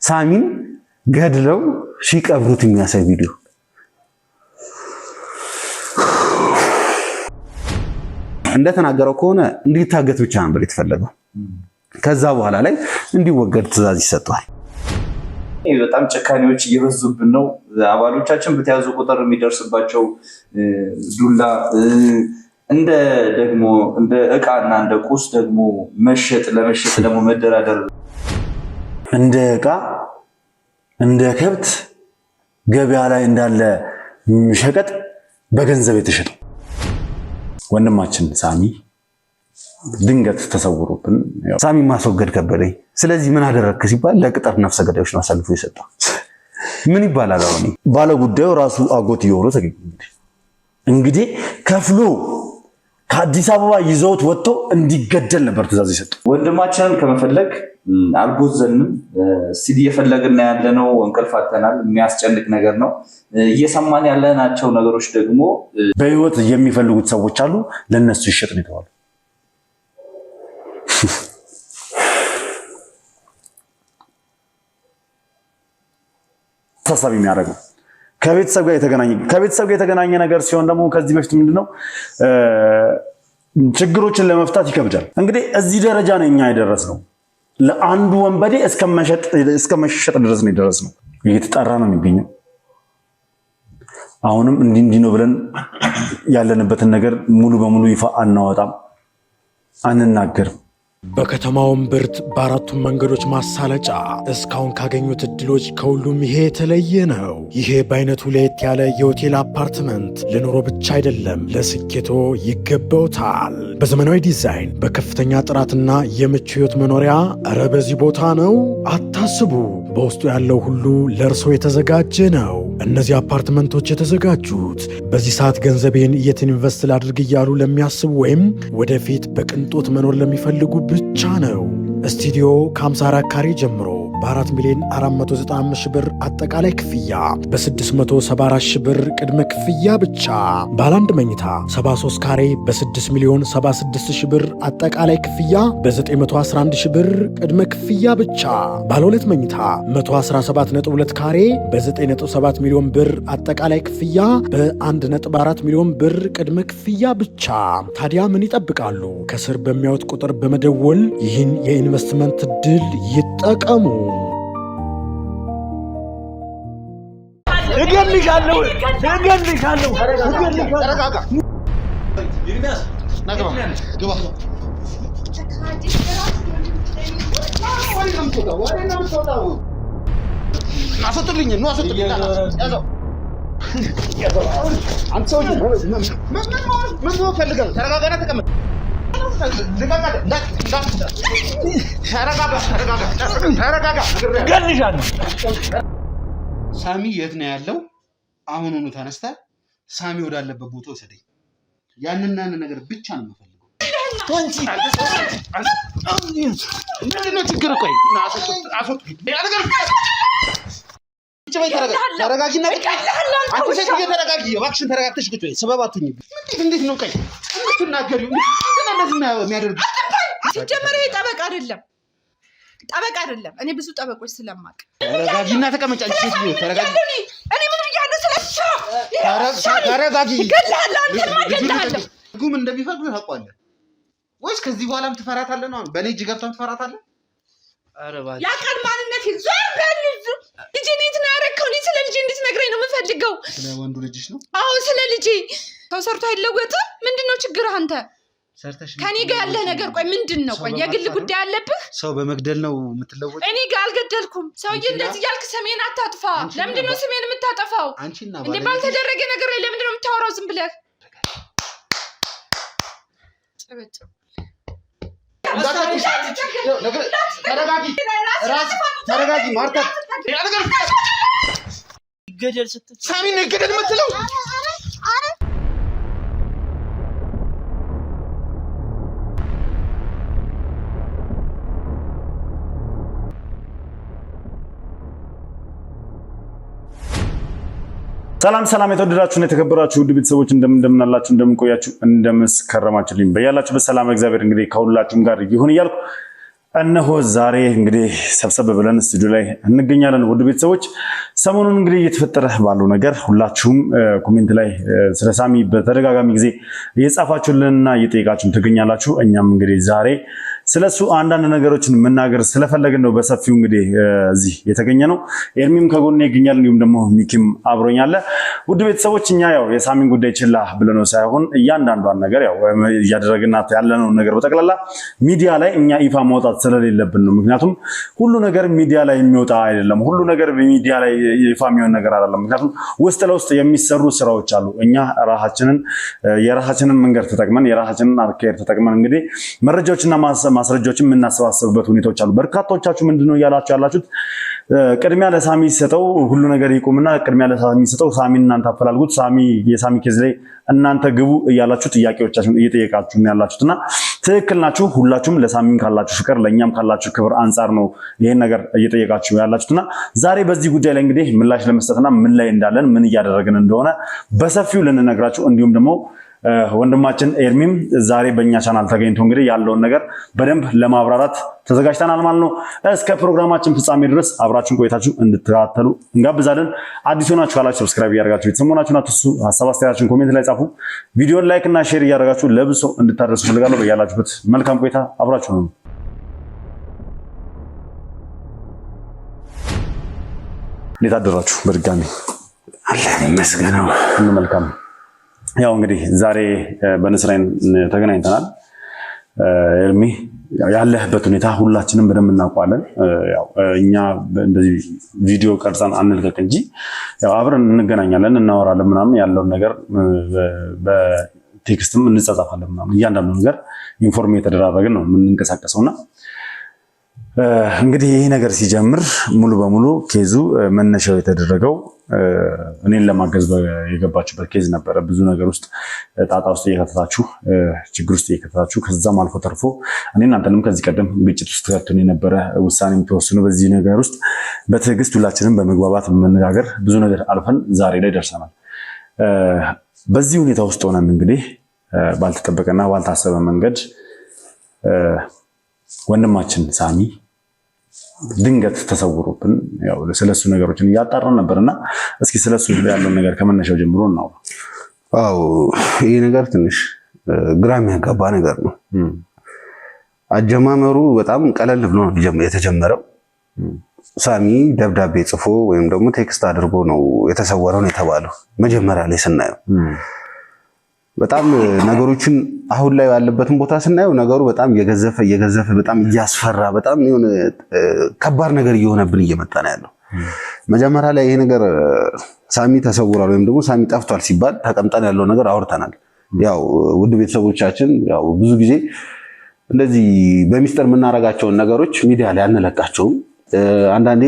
ሳሚን ገድለው ሲቀብሩት የሚያሳይ ቪዲዮ እንደተናገረው ከሆነ እንዲታገት ብቻ ነበር የተፈለገው። ከዛ በኋላ ላይ እንዲወገድ ትዕዛዝ ይሰጣል። በጣም ጭካኔዎች እየበዙብን ነው። አባሎቻችን በተያዙ ቁጥር የሚደርስባቸው ዱላ እንደ ዕቃና እንደ ቁስ ደግሞ ለመሸጥ ደግሞ መደራደር እንደ ዕቃ እንደ ከብት ገበያ ላይ እንዳለ ሸቀጥ በገንዘብ የተሸጠው ወንድማችን ሳሚ ድንገት ተሰውሮብን ሳሚ ማስወገድ ከበደኝ። ስለዚህ ምን አደረክ ሲባል ለቅጥር ነፍሰ ገዳዮች ነው አሳልፎ የሰጠው። ምን ይባላል? አሁን ባለ ጉዳዩ ራሱ አጎት ይወሩ ተገኘ። እንግዲህ ከፍሎ ከአዲስ አበባ ይዘውት ወጥቶ እንዲገደል ነበር ትዕዛዝ የሰጠው። ወንድማችንን ከመፈለግ አልቦዘንም። ሲዲ እየፈለግን ያለነው እንቅልፍ አጥተናል። የሚያስጨንቅ ነገር ነው። እየሰማን ያለናቸው ነገሮች ደግሞ በህይወት የሚፈልጉት ሰዎች አሉ፣ ለነሱ ይሸጥ ነው የተባለው። ተሳሳቢ የሚያደርገው ከቤተሰብ ጋር የተገናኘ ነገር ሲሆን ደግሞ ከዚህ በፊት ምንድነው ችግሮችን ለመፍታት ይከብዳል። እንግዲህ እዚህ ደረጃ ነው እኛ የደረስነው። ለአንዱ ወንበዴ እስከ መሸጥ ድረስ ነው የደረስነው። እየተጣራ ነው የሚገኘው። አሁንም እንዲህ ነው ብለን ያለንበትን ነገር ሙሉ በሙሉ ይፋ አናወጣም፣ አንናገርም። በከተማው ብርት በአራቱም መንገዶች ማሳለጫ እስካሁን ካገኙት እድሎች ከሁሉም ይሄ የተለየ ነው። ይሄ በአይነቱ ለየት ያለ የሆቴል አፓርትመንት ለኑሮ ብቻ አይደለም፣ ለስኬቶ ይገባውታል። በዘመናዊ ዲዛይን በከፍተኛ ጥራትና የምቹ ህይወት መኖሪያ። እረ በዚህ ቦታ ነው አታስቡ። በውስጡ ያለው ሁሉ ለእርሶ የተዘጋጀ ነው። እነዚህ አፓርትመንቶች የተዘጋጁት በዚህ ሰዓት ገንዘቤን የት ኢንቨስት ላድርግ እያሉ ለሚያስቡ ወይም ወደፊት በቅንጦት መኖር ለሚፈልጉ ብቻ ነው። ስቱዲዮ ከ54 ካሬ ጀምሮ በ4 ሚሊዮን 495 ሺህ ብር አጠቃላይ ክፍያ፣ በ674 ሺህ ብር ቅድመ ክፍያ ብቻ። ባለ አንድ መኝታ 73 ካሬ በ6 ሚሊዮን 76 ሺህ ብር አጠቃላይ ክፍያ፣ በ911 ሺህ ብር ቅድመ ክፍያ ብቻ። ባለ ሁለት መኝታ 117.2 ካሬ በ9.7 ሚሊዮን ብር አጠቃላይ ክፍያ፣ በ1.4 ሚሊዮን ብር ቅድመ ክፍያ ብቻ። ታዲያ ምን ይጠብቃሉ? ከስር በሚያዩት ቁጥር በመደወል ይህን የኢንቨስትመንት ድል ይጠቀሙ። እገልሻለሁ። ሳሚ የት ነው ያለው? አሁኑኑ ተነስተ ሳሚ ወዳለበት ቦታ ወሰደኝ። ያንና ነገር ብቻ ነው የምፈልገው። ምንድን ነው ችግር? ቆይ ተረጋጊና አንቺ ሴትዮ ተረጋጊ። እባክሽን ተረጋግተሽ ቁጭ በይ። ሰበብ አትሁኝብኝ። እንዴት ነው ቆይ የምትናገሪው? እንደዚህ ነው የሚያደርጉት? ሲጀመር ይሄ ጠበቃ አይደለም። እኔ ብዙ ጠበቆች ስለማቅ። ተረጋጊና ተቀመጭ። አንቺ ሴትዮ ተረጋጊ። እኔ ምንም እያለ ስለሻ ተረጋጊ። ገላላ ጉም እንደሚፈልግ ታውቃለህ ወይስ ከዚህ በኋላም ትፈራታለህ ነው? በኔ እጅ ገብታም ትፈራታለህ? ያቃል ማንነት ዞር በል። ልጄ የት ነው ያደረከው? እኔ ስለ ልጄ እንድትነግረኝ ነው የምፈልገው። ስለ ወንዱ ልጅሽ ነው? አዎ ስለ ልጄ። ሰው ሰርቶ አይለወጥም። ምንድነው ችግር አንተ? ከኔ ጋር ያለ ነገር ቆይ ምንድነው? ቆይ የግል ጉዳይ አለብህ? ሰው በመግደል ነው የምትለወጥ? እኔ ጋር አልገደልኩም። ሰውዬ እንደዚህ ያልክ ስሜን አታጥፋ። ለምንድነው ስሜን የምታጠፋው? እንዴ ባልተደረገ ነገር ላይ ለምንድነው የምታወራው ዝም ብለህ? ጭብጭብ ተረጋጊ ማርታ። ይገደል ስትል ሳሚ ነው ይገደል የምትለው? ሰላም የተወደዳችሁና የተከበራችሁ ውድ ቤተሰቦች እንደምናላችሁ እንደምንቆያችሁ እንደምስከረማችሁልኝ በያላችሁበት ሰላም እግዚአብሔር እንግዲህ ከሁላችሁም ጋር ይሁን እያልኩ እነሆ ዛሬ እንግዲህ ሰብሰብ ብለን ስቱዲዮ ላይ እንገኛለን። ውድ ቤተሰቦች ሰሞኑን እንግዲህ እየተፈጠረ ባለው ነገር ሁላችሁም ኮሜንት ላይ ስለ ሳሚ በተደጋጋሚ ጊዜ እየጻፋችሁልንና እየጠየቃችሁን ትገኛላችሁ። እኛም እንግዲህ ዛሬ ስለሱ አንዳንድ ነገሮችን መናገር ስለፈለግን ነው በሰፊው እንግዲህ እዚህ የተገኘ ነው። ኤርሚም ከጎኔ ይገኛል፣ እንዲሁም ደግሞ ሚኪም አብሮኛል። ውድ ቤተሰቦች እኛ ያው የሳሚን ጉዳይ ችላ ብለነው ሳይሆን እያንዳንዷን ነገር ያው እያደረግናት ያለነው ነገር በጠቅላላ ሚዲያ ላይ እኛ ይፋ ማውጣት ስለሌለብን ነው። ምክንያቱም ሁሉ ነገር ሚዲያ ላይ የሚወጣ አይደለም፣ ሁሉ ነገር በሚዲያ ላይ ይፋ የሚሆን ነገር አይደለም። ምክንያቱም ውስጥ ለውስጥ የሚሰሩ ስራዎች አሉ። እኛ የራሳችንን መንገድ ተጠቅመን የራሳችንን አካሄድ ተጠቅመን እንግዲህ መረጃዎችና ማስረጃዎችን የምናሰባስብበት ሁኔታዎች አሉ። በርካቶቻችሁ ምንድነው እያላችሁ ያላችሁት ቅድሚያ ለሳሚ ሲሰጠው ሁሉ ነገር ይቆምና ቅድሚያ ለሳሚ ሲሰጠው ሳሚ እናንተ አፈላልጉት የሳሚ ኬዝ ላይ እናንተ ግቡ እያላችሁ ጥያቄዎቻችሁን እየጠየቃችሁ ነው ያላችሁትና ትክክል ናችሁ። ሁላችሁም ለሳሚም ካላችሁ ፍቅር ለኛም ካላችሁ ክብር አንጻር ነው ይሄን ነገር እየጠየቃችሁ ያላችሁትና ዛሬ በዚህ ጉዳይ ላይ እንግዲህ ምላሽ ለመስጠትና ምን ላይ እንዳለን ምን እያደረግን እንደሆነ በሰፊው ልንነግራችሁ እንዲሁም ደግሞ ወንድማችን ኤርሚም ዛሬ በእኛ ቻናል ተገኝቶ እንግዲህ ያለውን ነገር በደንብ ለማብራራት ተዘጋጅተናል ማለት ነው። እስከ ፕሮግራማችን ፍጻሜ ድረስ አብራችሁን ቆይታችሁ እንድትከታተሉ እንጋብዛለን። አዲስ ሆናችሁ ካላችሁ ሰብስክራይብ እያደረጋችሁ የተሰሞናችሁን አትርሱ። ሐሳብ አስተያየታችሁን ኮሜንት ላይ ጻፉ። ቪዲዮን ላይክ እና ሼር እያደረጋችሁ ለብዙ ሰው እንድታደርሱ ፈልጋለሁ። በያላችሁበት መልካም ቆይታ አብራችሁ ነው። እንዴት አደራችሁ? በድጋሚ አላህ ይመስገነው መልካም። ያው እንግዲህ ዛሬ በንስራይን ተገናኝተናል። ኤርሚ ያለህበት ሁኔታ ሁላችንም በደንብ እናውቀዋለን። ያው እኛ እንደዚህ ቪዲዮ ቀርጸን አንልቀቅ እንጂ ያው አብረን እንገናኛለን፣ እናወራለን ምናምን ያለውን ነገር በቴክስትም እንጻጻፋለን ምናምን እያንዳንዱ ነገር ኢንፎርም የተደራረግን ነው የምንንቀሳቀሰውና እንግዲህ ይሄ ነገር ሲጀምር ሙሉ በሙሉ ኬዙ መነሻው የተደረገው እኔን ለማገዝ የገባችሁበት ኬዝ ነበረ። ብዙ ነገር ውስጥ ጣጣ ውስጥ እየከተታችሁ ችግር ውስጥ እየከተታችሁ ከዛም አልፎ ተርፎ እኔ እናንተንም ከዚህ ቀደም ግጭት ውስጥ ተከቱን የነበረ ውሳኔ የምትወስኑ በዚህ ነገር ውስጥ በትዕግስት ሁላችንም በመግባባት በመነጋገር ብዙ ነገር አልፈን ዛሬ ላይ ደርሰናል። በዚህ ሁኔታ ውስጥ ሆነን እንግዲህ ባልተጠበቀና ባልታሰበ መንገድ ወንድማችን ሳሚ ድንገት ተሰውሮብን ያው ስለሱ ነገሮችን እያጣራን ነበርና እስኪ ስለሱ ያለውን ነገር ከመነሻው ጀምሮ እናው። አው ይሄ ነገር ትንሽ ግራ የሚያጋባ ነገር ነው። አጀማመሩ በጣም ቀለል ብሎ ነው የተጀመረው። ሳሚ ደብዳቤ ጽፎ ወይም ደግሞ ቴክስት አድርጎ ነው የተሰወረው ነው የተባለው መጀመሪያ ላይ ስናየው። በጣም ነገሮችን አሁን ላይ ያለበትን ቦታ ስናየው ነገሩ በጣም እየገዘፈ በጣም እያስፈራ በጣም የሆነ ከባድ ነገር እየሆነብን እየመጣ ነው ያለው። መጀመሪያ ላይ ይሄ ነገር ሳሚ ተሰውሯል ወይም ደግሞ ሳሚ ጠፍቷል ሲባል ተቀምጠን ያለው ነገር አውርተናል። ያው ውድ ቤተሰቦቻችን ያው ብዙ ጊዜ እንደዚህ በሚስጥር የምናረጋቸውን ነገሮች ሚዲያ ላይ አንለቃቸውም። አንዳንዴ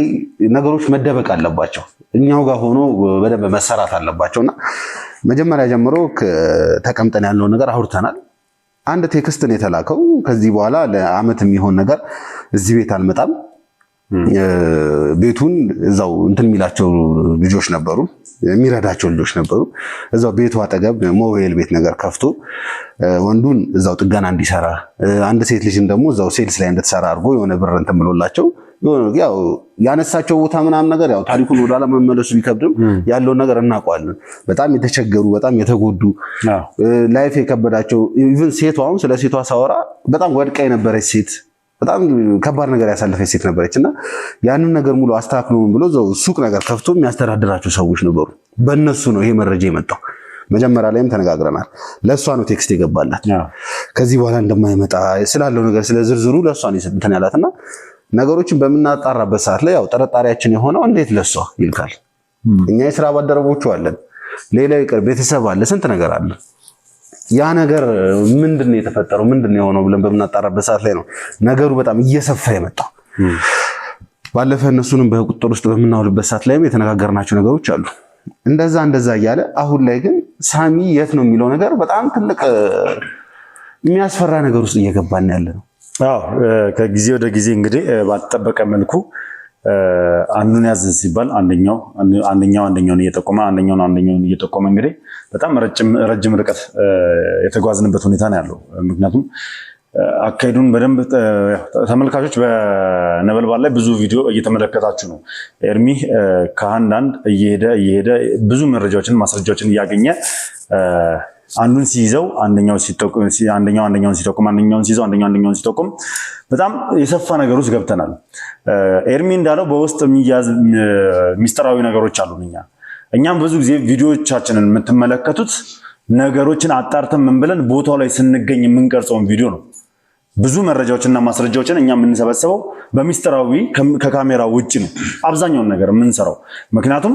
ነገሮች መደበቅ አለባቸው፣ እኛው ጋር ሆኖ በደንብ መሰራት አለባቸውና መጀመሪያ ጀምሮ ተቀምጠን ያለው ነገር አውርተናል። አንድ ቴክስት ነው የተላከው። ከዚህ በኋላ ለአመት የሚሆን ነገር እዚህ ቤት አልመጣም። ቤቱን እዛው እንትን የሚላቸው ልጆች ነበሩ፣ የሚረዳቸው ልጆች ነበሩ። እዛው ቤቱ አጠገብ ሞባይል ቤት ነገር ከፍቶ ወንዱን እዛው ጥገና እንዲሰራ አንድ ሴት ልጅን ደግሞ እዛው ሴልስ ላይ እንድትሰራ አድርጎ የሆነ ብር እንትን ብሎላቸው ያው ያነሳቸው ቦታ ምናም ነገር ያው ታሪኩን ወዳላ መመለሱ ቢከብድም ያለውን ነገር እናውቀዋለን። በጣም የተቸገሩ በጣም የተጎዱ ላይፍ የከበዳቸው ኢቭን ሴቷም ስለ ሴቷ ሳወራ በጣም ወድቃ የነበረች ሴት በጣም ከባድ ነገር ያሳለፈች ሴት ነበረችና ያንን ነገር ሙሉ አስተካክሎ ብሎ ዘው ሱቅ ነገር ከፍቶ የሚያስተዳድራቸው ሰዎች ነበሩ። በእነሱ ነው ይሄ መረጃ የመጣው። መጀመሪያ ላይም ተነጋግረናል። ለሷ ነው ቴክስት የገባላት ከዚህ በኋላ እንደማይመጣ ስላለው ነገር ስለ ዝርዝሩ ለሷ ነው እንትን ያላትና ነገሮችን በመናጣራበት ሰዓት ላይ ያው ጠረጣሪያችን የሆነው እንዴት ለሷ ይልካል? እኛ የሥራ ባልደረቦቹ አለን፣ ሌላ ይቅር ቤተሰብ አለ፣ ስንት ነገር አለ። ያ ነገር ምንድነው የተፈጠረው ምንድነው የሆነው ብለን በመናጣራበት ሰዓት ላይ ነው ነገሩ በጣም እየሰፋ የመጣው። ባለፈ እነሱንም በቁጥጥር ውስጥ በመናውልበት ሰዓት ላይም የተነጋገርናቸው ነገሮች አሉ። እንደዛ እያለ አሁን ላይ ግን ሳሚ የት ነው የሚለው ነገር በጣም ትልቅ የሚያስፈራ ነገር ውስጥ እየገባን ያለ ነው። አዎ ከጊዜ ወደ ጊዜ እንግዲህ ባልተጠበቀ መልኩ አንዱን ያዝ ሲባል አንደኛውን እየጠቆመ እንግዲህ በጣም ረጅም ርቀት የተጓዝንበት ሁኔታ ነው ያለው። ምክንያቱም አካሄዱን በደንብ ተመልካቾች በነበልባል ላይ ብዙ ቪዲዮ እየተመለከታችሁ ነው። ኤርሚ ከአንዳንድ እየሄደ ብዙ መረጃዎችን ማስረጃዎችን እያገኘ አንዱን ሲይዘው አንደኛውን ሲጠቁም አንደኛውን ሲጠቁም በጣም የሰፋ ነገር ውስጥ ገብተናል። ኤርሚ እንዳለው በውስጥ የሚያዝ ሚስጥራዊ ነገሮች አሉ። እኛም ብዙ ጊዜ ቪዲዮዎቻችንን የምትመለከቱት ነገሮችን አጣርተን ምን ብለን ቦታው ላይ ስንገኝ የምንቀርጸውን ቪዲዮ ነው። ብዙ መረጃዎችና ማስረጃዎችን እኛ የምንሰበስበው በሚስጥራዊ ከካሜራ ውጭ ነው አብዛኛውን ነገር የምንሰራው። ምክንያቱም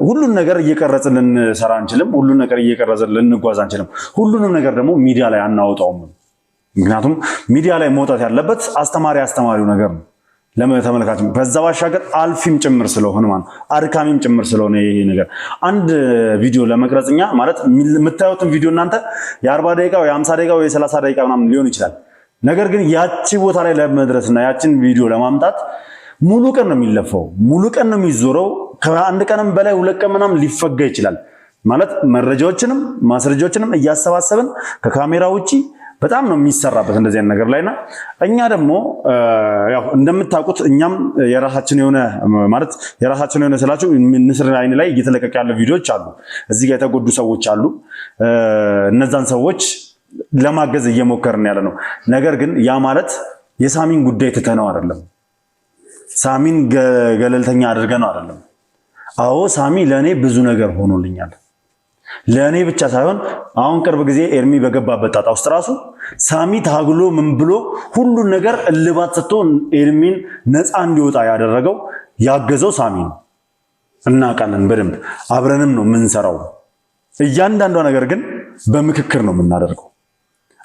ሁሉን ነገር እየቀረጽን ልንሰራ አንችልም። ሁሉን ነገር እየቀረጽን ልንጓዝ አንችልም። ሁሉንም ነገር ደግሞ ሚዲያ ላይ አናወጣውም። ምክንያቱም ሚዲያ ላይ መውጣት ያለበት አስተማሪው ነገር ነው ለተመልካች። በዛ ባሻገር አልፊም ጭምር ስለሆነ ማለት አድካሚም ጭምር ስለሆነ ይሄ ነገር አንድ ቪዲዮ ለመቅረጽኛ ማለት የምታዩትን ቪዲዮ እናንተ የ40 ደቂቃ ወይ 50 ደቂቃ ወይ 30 ደቂቃ ምናምን ሊሆን ይችላል። ነገር ግን ያቺ ቦታ ላይ ለመድረስና ያቺን ቪዲዮ ለማምጣት ሙሉ ቀን ነው የሚለፈው፣ ሙሉ ቀን ነው የሚዞረው። ከአንድ ቀንም በላይ 2 ቀን ምናምን ሊፈጋ ይችላል። ማለት መረጃዎችንም ማስረጃዎችንም እያሰባሰብን ከካሜራ ውጪ በጣም ነው የሚሰራበት እንደዚህ አይነት ነገር ላይና እኛ ደግሞ ያው እንደምታውቁት እኛም የራሳችን የሆነ ስላችሁ ንስር አይን ላይ እየተለቀቀ ያለ ቪዲዮዎች አሉ። እዚህ ጋር የተጎዱ ሰዎች አሉ። እነዛን ሰዎች ለማገዝ እየሞከርን ያለ ነው። ነገር ግን ያ ማለት የሳሚን ጉዳይ ትተነው አይደለም። ሳሚን ገለልተኛ አድርገነው አይደለም። አዎ ሳሚ ለኔ ብዙ ነገር ሆኖልኛል። ለኔ ብቻ ሳይሆን አሁን ቅርብ ጊዜ ኤርሚ በገባበት ጣጣ ውስጥ ራሱ ሳሚ ታግሎ ምን ብሎ ሁሉን ነገር እልባት ሰጥቶ ኤርሚን ነፃ እንዲወጣ ያደረገው ያገዘው ሳሚ ነው። እናውቃለን በደንብ አብረንም ነው የምንሰራው። እያንዳንዷ ነገር ግን በምክክር ነው የምናደርገው።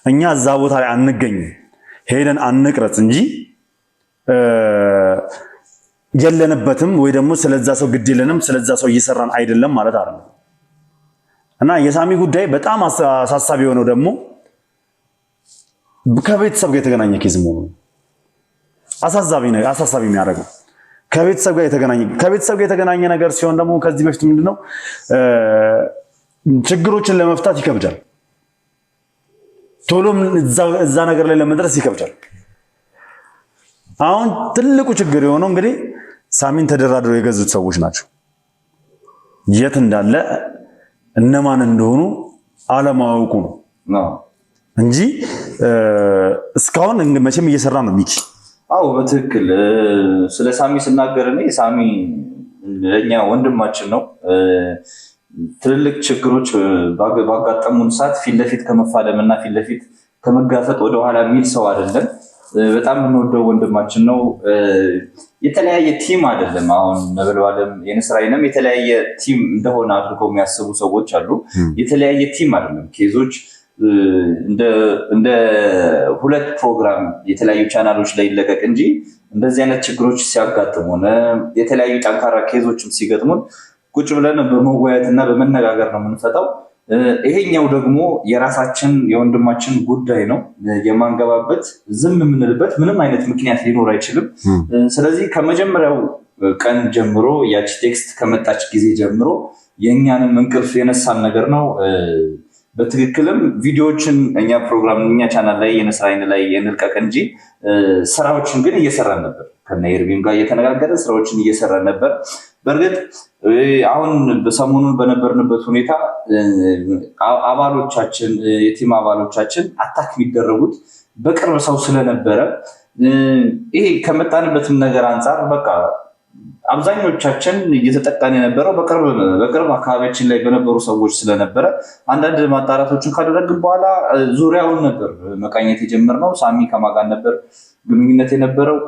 እኛ እዛ ቦታ ላይ አንገኝም፣ ሄደን አንቅረጽ እንጂ የለንበትም ወይ ደግሞ ስለዛ ሰው ግድ የለንም፣ ስለዛ ሰው እየሰራን አይደለም ማለት አይደለም። እና የሳሚ ጉዳይ በጣም አሳሳቢ የሆነው ደግሞ ከቤተሰብ ጋር የተገናኘ ኬዝ መሆኑ አሳሳቢ የሚያደርገው ከቤተሰብ ጋር የተገናኘ ነገር ሲሆን ደግሞ ከዚህ በፊት ምንድነው ችግሮችን ለመፍታት ይከብዳል። ቶሎም እዛ ነገር ላይ ለመድረስ ይከብዳል። አሁን ትልቁ ችግር የሆነው እንግዲህ ሳሚን ተደራድረው የገዙት ሰዎች ናቸው። የት እንዳለ እነማን እንደሆኑ አለማወቁ ነው እንጂ እስካሁን መቼም እየሰራ ነው ሚኪ። አዎ በትክክል ስለ ሳሚ ስናገር እኔ ሳሚ ለኛ ወንድማችን ነው። ትልልቅ ችግሮች ባጋጠሙን ሰዓት ፊት ለፊት ከመፋለም እና ፊት ለፊት ከመጋፈጥ ወደኋላ የሚል ሰው አይደለም። በጣም የምንወደው ወንድማችን ነው። የተለያየ ቲም አይደለም። አሁን ነበልባልም የንስር አይንም የተለያየ ቲም እንደሆነ አድርገው የሚያስቡ ሰዎች አሉ። የተለያየ ቲም አይደለም። ኬዞች እንደ ሁለት ፕሮግራም የተለያዩ ቻናሎች ላይ ይለቀቅ እንጂ እንደዚህ አይነት ችግሮች ሲያጋጥሙን የተለያዩ ጠንካራ ኬዞችም ሲገጥሙን ቁጭ ብለን በመወያየትና በመነጋገር ነው የምንፈታው። ይሄኛው ደግሞ የራሳችን የወንድማችን ጉዳይ ነው። የማንገባበት ዝም የምንልበት ምንም አይነት ምክንያት ሊኖር አይችልም። ስለዚህ ከመጀመሪያው ቀን ጀምሮ ያቺ ቴክስት ከመጣች ጊዜ ጀምሮ የእኛንም እንቅልፍ የነሳን ነገር ነው። በትክክልም ቪዲዮዎችን እኛ ፕሮግራም እኛ ቻናል ላይ የንስር አይን ላይ እንልቀቅ እንጂ ስራዎችን ግን እየሰራን ነበር። ከነ ኤርሚም ጋር እየተነጋገርን ስራዎችን እየሰራን ነበር። በእርግጥ አሁን በሰሞኑን በነበርንበት ሁኔታ አባሎቻችን የቲም አባሎቻችን አታክ የሚደረጉት በቅርብ ሰው ስለነበረ ይሄ ከመጣንበትም ነገር አንጻር በቃ አብዛኞቻችን እየተጠቃን የነበረው በቅርብ አካባቢያችን ላይ በነበሩ ሰዎች ስለነበረ አንዳንድ ማጣራቶችን ካደረግን በኋላ ዙሪያውን ነበር መቃኘት የጀመርነው። ሳሚ ከማን ጋር ነበር ግንኙነት የነበረው፣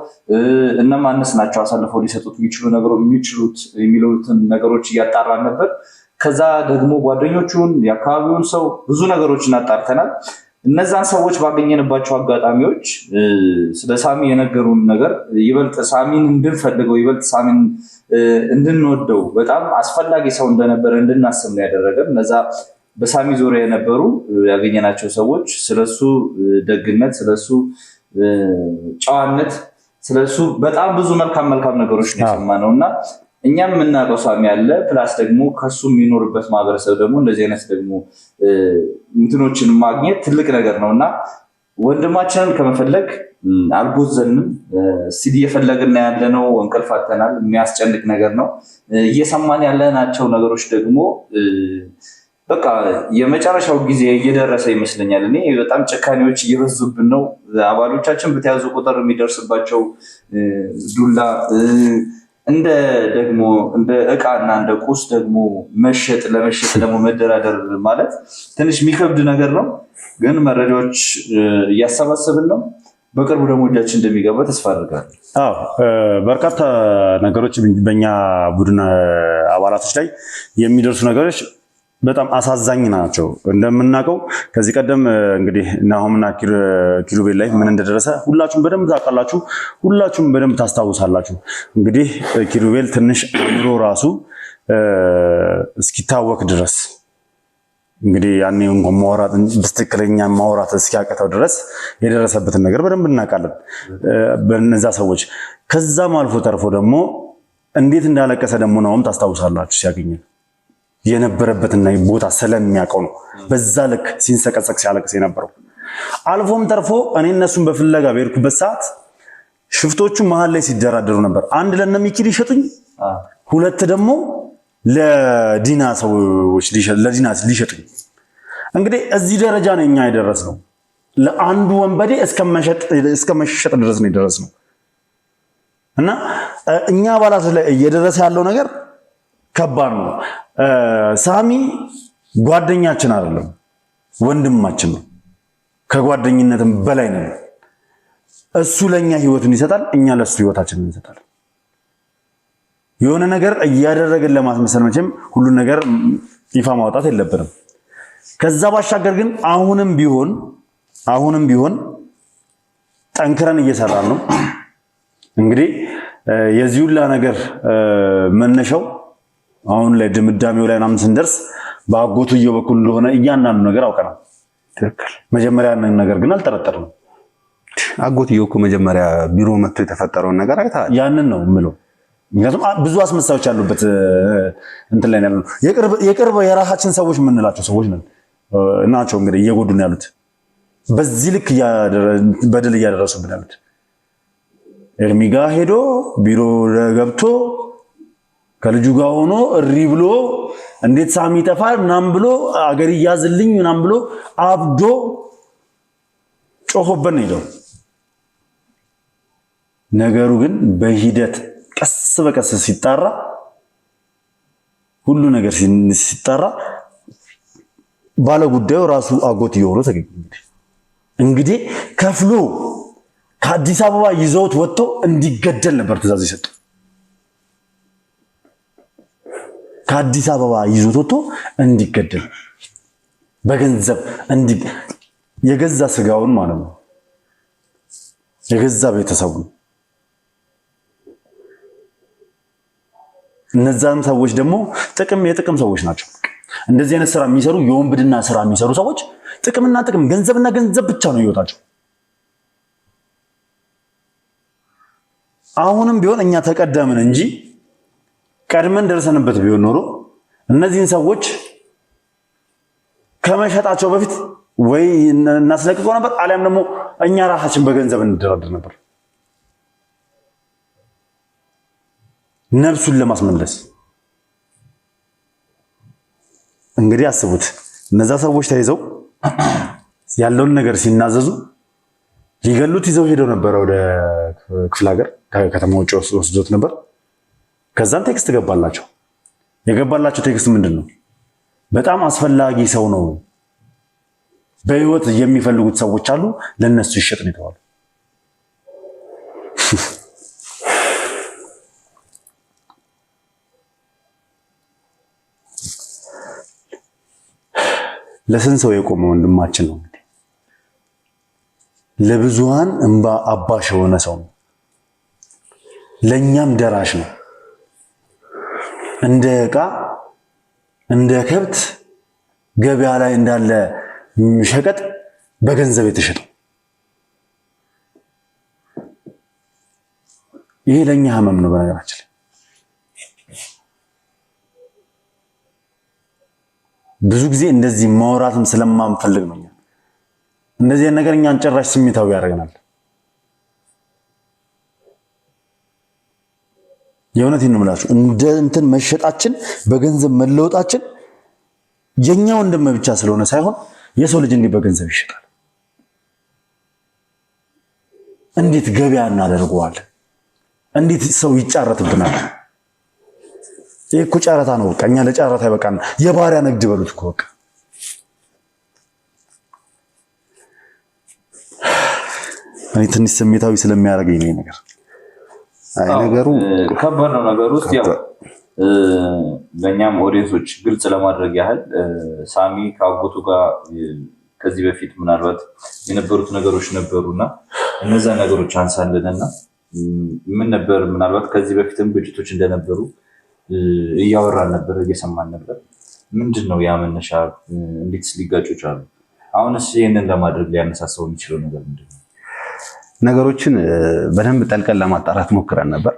እነማንስ ናቸው አሳልፈው ሊሰጡት የሚችሉት የሚሉትን ነገሮች እያጣራን ነበር። ከዛ ደግሞ ጓደኞቹን፣ የአካባቢውን ሰው ብዙ ነገሮችን አጣርተናል። እነዛን ሰዎች ባገኘንባቸው አጋጣሚዎች ስለ ሳሚ የነገሩን ነገር ይበልጥ ሳሚን እንድንፈልገው ይበልጥ ሳሚን እንድንወደው በጣም አስፈላጊ ሰው እንደነበረ እንድናስብ ነው ያደረገን። እነዛ በሳሚ ዙሪያ የነበሩ ያገኘናቸው ሰዎች ስለሱ ደግነት፣ ስለሱ ጨዋነት፣ ስለሱ በጣም ብዙ መልካም ነገሮች ነው የሰማነው እና እኛም የምናውቀው ሳሚ ያለ ፕላስ ደግሞ ከሱ የሚኖርበት ማህበረሰብ ደግሞ እንደዚህ አይነት ደግሞ እንትኖችን ማግኘት ትልቅ ነገር ነው እና ወንድማችንን ከመፈለግ አልቦዘንም። ስቲል እየፈለግን ያለነው እንቅልፍ አጥተናል። የሚያስጨንቅ ነገር ነው። እየሰማን ያለናቸው ነገሮች ደግሞ በቃ የመጨረሻው ጊዜ እየደረሰ ይመስለኛል። እኔ በጣም ጭካኔዎች እየበዙብን ነው። አባሎቻችን በተያዙ ቁጥር የሚደርስባቸው ዱላ እንደ ዕቃና እንደ ቁስ ደግሞ ለመሸጥ ደግሞ መደራደር ማለት ትንሽ የሚከብድ ነገር ነው። ግን መረጃዎች እያሰባሰብን ነው። በቅርቡ ደግሞ እጃችን እንደሚገባ ተስፋ አድርጋለሁ። በርካታ ነገሮች በእኛ ቡድን አባላቶች ላይ የሚደርሱ ነገሮች በጣም አሳዛኝ ናቸው። እንደምናውቀው ከዚህ ቀደም እንግዲህ ናሆምና ኪሩቤል ላይ ምን እንደደረሰ ሁላችሁም በደንብ ታውቃላችሁ፣ ሁላችሁም በደንብ ታስታውሳላችሁ። እንግዲህ ኪሩቤል ትንሽ አእምሮ ራሱ እስኪታወክ ድረስ እንግዲህ ያኔ እንኳን ማውራት በትክክለኛ ማውራት እስኪያቀተው ድረስ የደረሰበትን ነገር በደንብ እናውቃለን በእነዛ ሰዎች። ከዛም አልፎ ተርፎ ደግሞ እንዴት እንዳለቀሰ ደግሞ ናሆም ታስታውሳላችሁ ሲያገኘን የነበረበትና ቦታ ስለሚያውቀው ነው በዛ ልክ ሲንሰቀሰቅ ሲያለቅስ የነበረው። አልፎም ተርፎ እኔ እነሱን በፍለጋ በሄድኩበት ሰዓት ሽፍቶቹ መሀል ላይ ሲደራደሩ ነበር። አንድ ለነሚኪ ሊሸጡኝ፣ ሁለት ደግሞ ለዲና ሰዎች ሊሸጡኝ። እንግዲህ እዚህ ደረጃ ነው እኛ የደረስነው። ለአንዱ ወንበዴ እስከ መሸጥ ድረስ ነው የደረስነው። እና እኛ አባላት ላይ እየደረሰ ያለው ነገር ከባድ ነው። ሳሚ ጓደኛችን አይደለም፣ ወንድማችን ነው። ከጓደኝነትም በላይ ነው። እሱ ለኛ ህይወቱን ይሰጣል፣ እኛ ለሱ ህይወታችንን እንሰጣለን። የሆነ ነገር እያደረገን ለማስመሰል መቼም ሁሉን ነገር ይፋ ማውጣት የለብንም። ከዛ ባሻገር ግን አሁንም ቢሆን ጠንክረን እየሰራን ነው። እንግዲህ የዚህ ሁላ ነገር መነሻው አሁን ላይ ድምዳሜው ላይ ምናምን ስንደርስ በአጎቱየው በኩል እንደሆነ እያንዳንዱ ነገር አውቀናል። ትክክል። መጀመሪያ ነገር ግን አልጠረጠርንም። አጎቱየው እኮ መጀመሪያ ቢሮ መጥቶ የተፈጠረውን ነገር አይተሃል። ያንን ነው የምለው። ምክንያቱም ብዙ አስመሳዮች ያሉበት እንትን ላይ ነው። የቅርብ የራሳችን ሰዎች የምንላቸው ሰዎች ናቸው እንግዲህ እየጎዱን ያሉት፣ በዚህ ልክ በደል እያደረሱብን ያሉት። ኤርሚ ጋ ሄዶ ቢሮ ገብቶ ከልጁ ጋር ሆኖ እሪ ብሎ እንዴት ሳሚ ይጠፋል ምናምን ብሎ አገር ይያዝልኝ ምናምን ብሎ አብዶ ጮሆበን ሄደው። ነገሩ ግን በሂደት ቀስ በቀስ ሲጣራ ሁሉ ነገር ሲጣራ ባለ ጉዳዩ ራሱ አጎትየው ሆኖ ተገኘ። እንግዲህ ከፍሎ ከአዲስ አበባ ይዘውት ወጥቶ እንዲገደል ነበር ትዕዛዝ የሰጠው። ከአዲስ አበባ ይዞት ወጥቶ እንዲገደል በገንዘብ የገዛ ስጋውን ማለት ነው፣ የገዛ ቤተሰቡን። እነዛም ሰዎች ደግሞ የጥቅም ሰዎች ናቸው። እንደዚህ አይነት ስራ የሚሰሩ የወንብድና ስራ የሚሰሩ ሰዎች ጥቅምና ጥቅም፣ ገንዘብና ገንዘብ ብቻ ነው ህይወታቸው። አሁንም ቢሆን እኛ ተቀደምን እንጂ ቀድመን ደርሰንበት ቢሆን ኖሮ እነዚህን ሰዎች ከመሸጣቸው በፊት ወይ እናስለቅቀው ነበር፣ አሊያም ደግሞ እኛ ራሳችን በገንዘብ እንደራደር ነበር ነፍሱን ለማስመለስ። እንግዲህ አስቡት፣ እነዛ ሰዎች ተይዘው ያለውን ነገር ሲናዘዙ ሊገሉት ይዘው ሄደው ነበር ወደ ክፍለ ሀገር፣ ከከተማ ውጭ ወስዶት ነበር። ከዛም ቴክስት ገባላቸው። የገባላቸው ቴክስት ምንድን ነው? በጣም አስፈላጊ ሰው ነው፣ በህይወት የሚፈልጉት ሰዎች አሉ፣ ለነሱ ይሸጥ ነው የተባለው። ለስንት ሰው የቆመ ወንድማችን ነው። እንግዲህ ለብዙሃን እንባ አባሽ የሆነ ሰው ነው። ለኛም ደራሽ ነው። እንደ ዕቃ እንደ ከብት ገበያ ላይ እንዳለ ሸቀጥ በገንዘብ የተሸጠው ይሄ ለኛ ህመም ነው። በነገራችን ላይ ብዙ ጊዜ እንደዚህ ማውራትም ስለማንፈልግ ነው። እንደዚህ ነገር እኛን ጭራሽ ስሜታዊ ያደርገናል። የእውነቴን ነው የምላችሁ። እንደ እንትን መሸጣችን በገንዘብ መለወጣችን የኛ ወንድም ብቻ ስለሆነ ሳይሆን የሰው ልጅ እንዲህ በገንዘብ ይሸጣል? እንዴት ገበያ እናደርገዋለን? እንዴት ሰው ይጫረትብናል? ይሄ እኮ ጨረታ ነው። በቃ እኛ ለጨረታ ይበቃና የባሪያ ንግድ በሉት እኮ በቃ። እኔ ትንሽ ስሜታዊ ስለሚያደርገኝ ነው ነገር። አይ ነገሩ ከባድ ነው። ነገሩ ውስጥ ያው ለእኛም ኦዲየንሶች ግልጽ ለማድረግ ያህል ሳሚ ከአጎቱ ጋር ከዚህ በፊት ምናልባት የነበሩት ነገሮች ነበሩና እነዛ ነገሮች አንሳልንና ምን ነበር ምናልባት ከዚህ በፊትም ግጭቶች እንደነበሩ እያወራን ነበር፣ እየሰማን ነበር። ምንድን ነው ያ መነሻ? እንዴትስ ሊጋጩ ቻሉ? አሁንስ ይህንን ለማድረግ ሊያነሳሳው የሚችለው ነገር ምንድን ነው? ነገሮችን በደንብ ጠልቀን ለማጣራት ሞክረን ነበር።